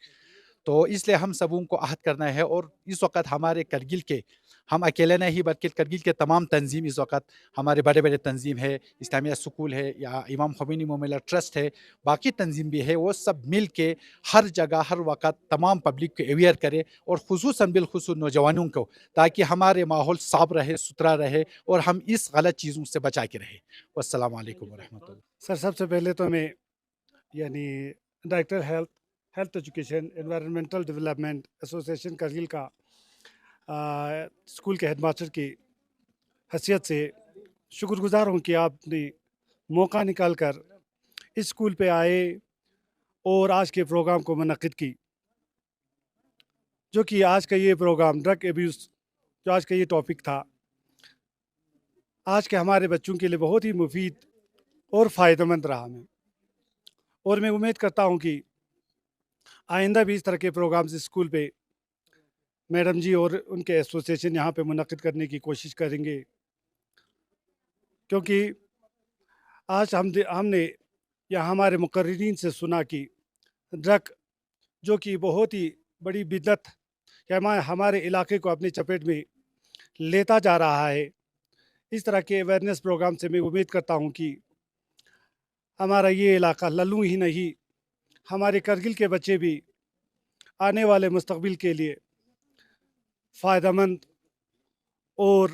तो इसलिए हम सबों को अहद करना है, और इस वक्त हमारे करगिल के, हम अकेले नहीं बल्कि करगिल के तमाम तंजीम, इस वक्त हमारे बड़े बड़े तंजीम है, इस्लामिया स्कूल है या इमाम ख़ोमेनी मोमेला ट्रस्ट है, बाकी तंजीम भी है, वो सब मिल के हर जगह हर वक्त तमाम पब्लिक को अवेयर करे, और ख़ुसूसन बिलख़ुसूस नौजवानों को, ताकि हमारे माहौल साफ रहे, सुथरा रहे और हम इस गलत चीज़ों से बचा के रहे। वस्सलामु अलैकुम वरहमतुल्लाह। सर सबसे पहले तो मैं यानी director health education environmental development association Kargil का स्कूल के हेडमास्टर की हैसियत से शुक्रगुजार हूँ कि आपने मौका निकाल कर इस स्कूल पे आए और आज के प्रोग्राम को मुनक़िद की, जो कि आज का ये प्रोग्राम ड्रग एब्यूज़, जो आज का ये टॉपिक था, आज के हमारे बच्चों के लिए बहुत ही मुफीद और फ़ायदेमंद रहा हमें। और मैं उम्मीद करता हूँ कि आइंदा भी इस तरह के प्रोग्राम्स स्कूल पे मैडम जी और उनके एसोसिएशन यहाँ पे मुनक़िद करने की कोशिश करेंगे, क्योंकि आज हमने या हमारे मुकर्रिरीन से सुना कि ड्रग जो कि बहुत ही बड़ी बिदअत या हमारे इलाके को अपनी चपेट में लेता जा रहा है, इस तरह के अवेयरनेस प्रोग्राम से मैं उम्मीद करता हूँ कि हमारा ये इलाका लल्लू ही नहीं, हमारे करगिल के बच्चे भी आने वाले मुस्तकबिल के लिए फ़ायदेमंद और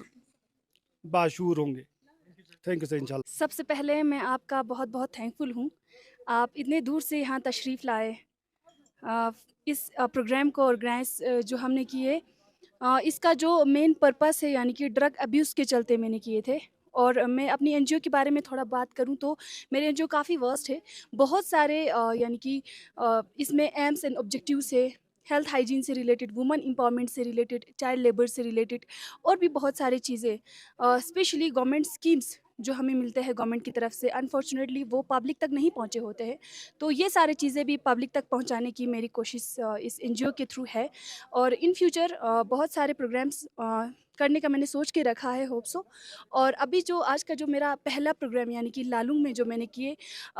बाशूर होंगे। Thank you sir. इंशाल्लाह सबसे पहले मैं आपका बहुत बहुत थैंकफुल हूँ, आप इतने दूर से यहाँ तशरीफ़ लाए, इस प्रोग्राम को ऑर्गेनाइज जो हमने किए, इसका जो मेन पर्पस है यानी कि ड्रग अब्यूज़ के चलते मैंने किए थे, और मैं अपनी एनजीओ के बारे में थोड़ा बात करूं तो मेरे एनजीओ काफ़ी वर्स्ट है। बहुत सारे यानी कि इसमें एम्स एंड ऑब्जेक्टिव्स है, हेल्थ हाइजीन से रिलेटेड, वुमेन एम्पावरमेंट से रिलेटेड, चाइल्ड लेबर से रिलेटेड और भी बहुत सारी चीज़ें। स्पेशली गवर्नमेंट स्कीम्स जो हमें मिलते हैं गवर्नमेंट की तरफ से, अनफॉर्चुनेटली वो पब्लिक तक नहीं पहुंचे होते हैं। तो ये सारी चीज़ें भी पब्लिक तक पहुंचाने की मेरी कोशिश इस एनजीओ के थ्रू है। और इन फ्यूचर बहुत सारे प्रोग्राम्स करने का मैंने सोच के रखा है, होप सो। और अभी जो आज का जो मेरा पहला प्रोग्राम यानी कि लालूंग में जो मैंने किए,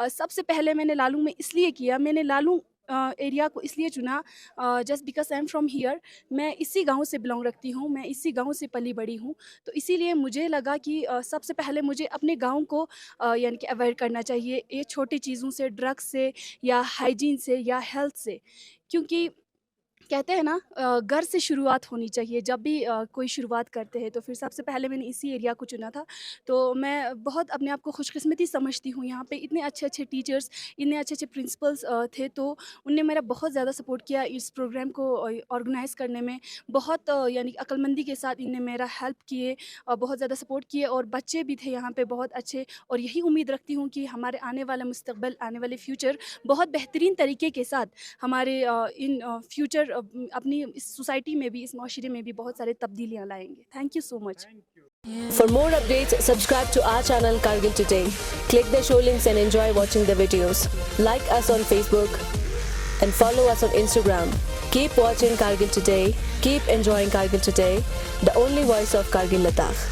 सबसे पहले मैंने लालूंग में इसलिए किया, मैंने लालूंग एरिया को इसलिए चुना just because I am from here. मैं इसी गांव से बिलोंग रखती हूँ, मैं इसी गांव से पली बड़ी हूँ। तो इसीलिए मुझे लगा कि सबसे पहले मुझे अपने गांव को यानी कि अवॉइड करना चाहिए ये छोटी चीज़ों से, ड्रग्स से या हाइजीन से या हेल्थ से। क्योंकि कहते हैं ना घर से शुरुआत होनी चाहिए। जब भी कोई शुरुआत करते हैं तो फिर सबसे पहले मैंने इसी एरिया को चुना था। तो मैं बहुत अपने आप को खुशकिस्मती समझती हूँ, यहाँ पे इतने अच्छे अच्छे टीचर्स, इतने अच्छे अच्छे प्रिंसिपल्स थे। तो उनने मेरा बहुत ज़्यादा सपोर्ट किया इस प्रोग्राम को ऑर्गेनाइज़ करने में। बहुत यानी कि अक्लमंदी के साथ इनने मेरा हेल्प किए, बहुत ज़्यादा सपोर्ट किए। और बच्चे भी थे यहाँ पे बहुत अच्छे। और यही उम्मीद रखती हूँ कि हमारे आने वाला मुस्तकबिल, आने वाले फ्यूचर बहुत बेहतरीन तरीके के साथ हमारे इन फ्यूचर अपनी इस सोसाइटी में भी, इस माशरे में भी बहुत सारे तब्दीलियाँ लाएंगे। Thank you so much. For more updates, subscribe to our channel Kargil Today. Click the show links and enjoy watching the videos. Like us on Facebook and follow us on Instagram. Keep watching Kargil Today. Keep enjoying Kargil Today, the only voice of Kargil Ladakh.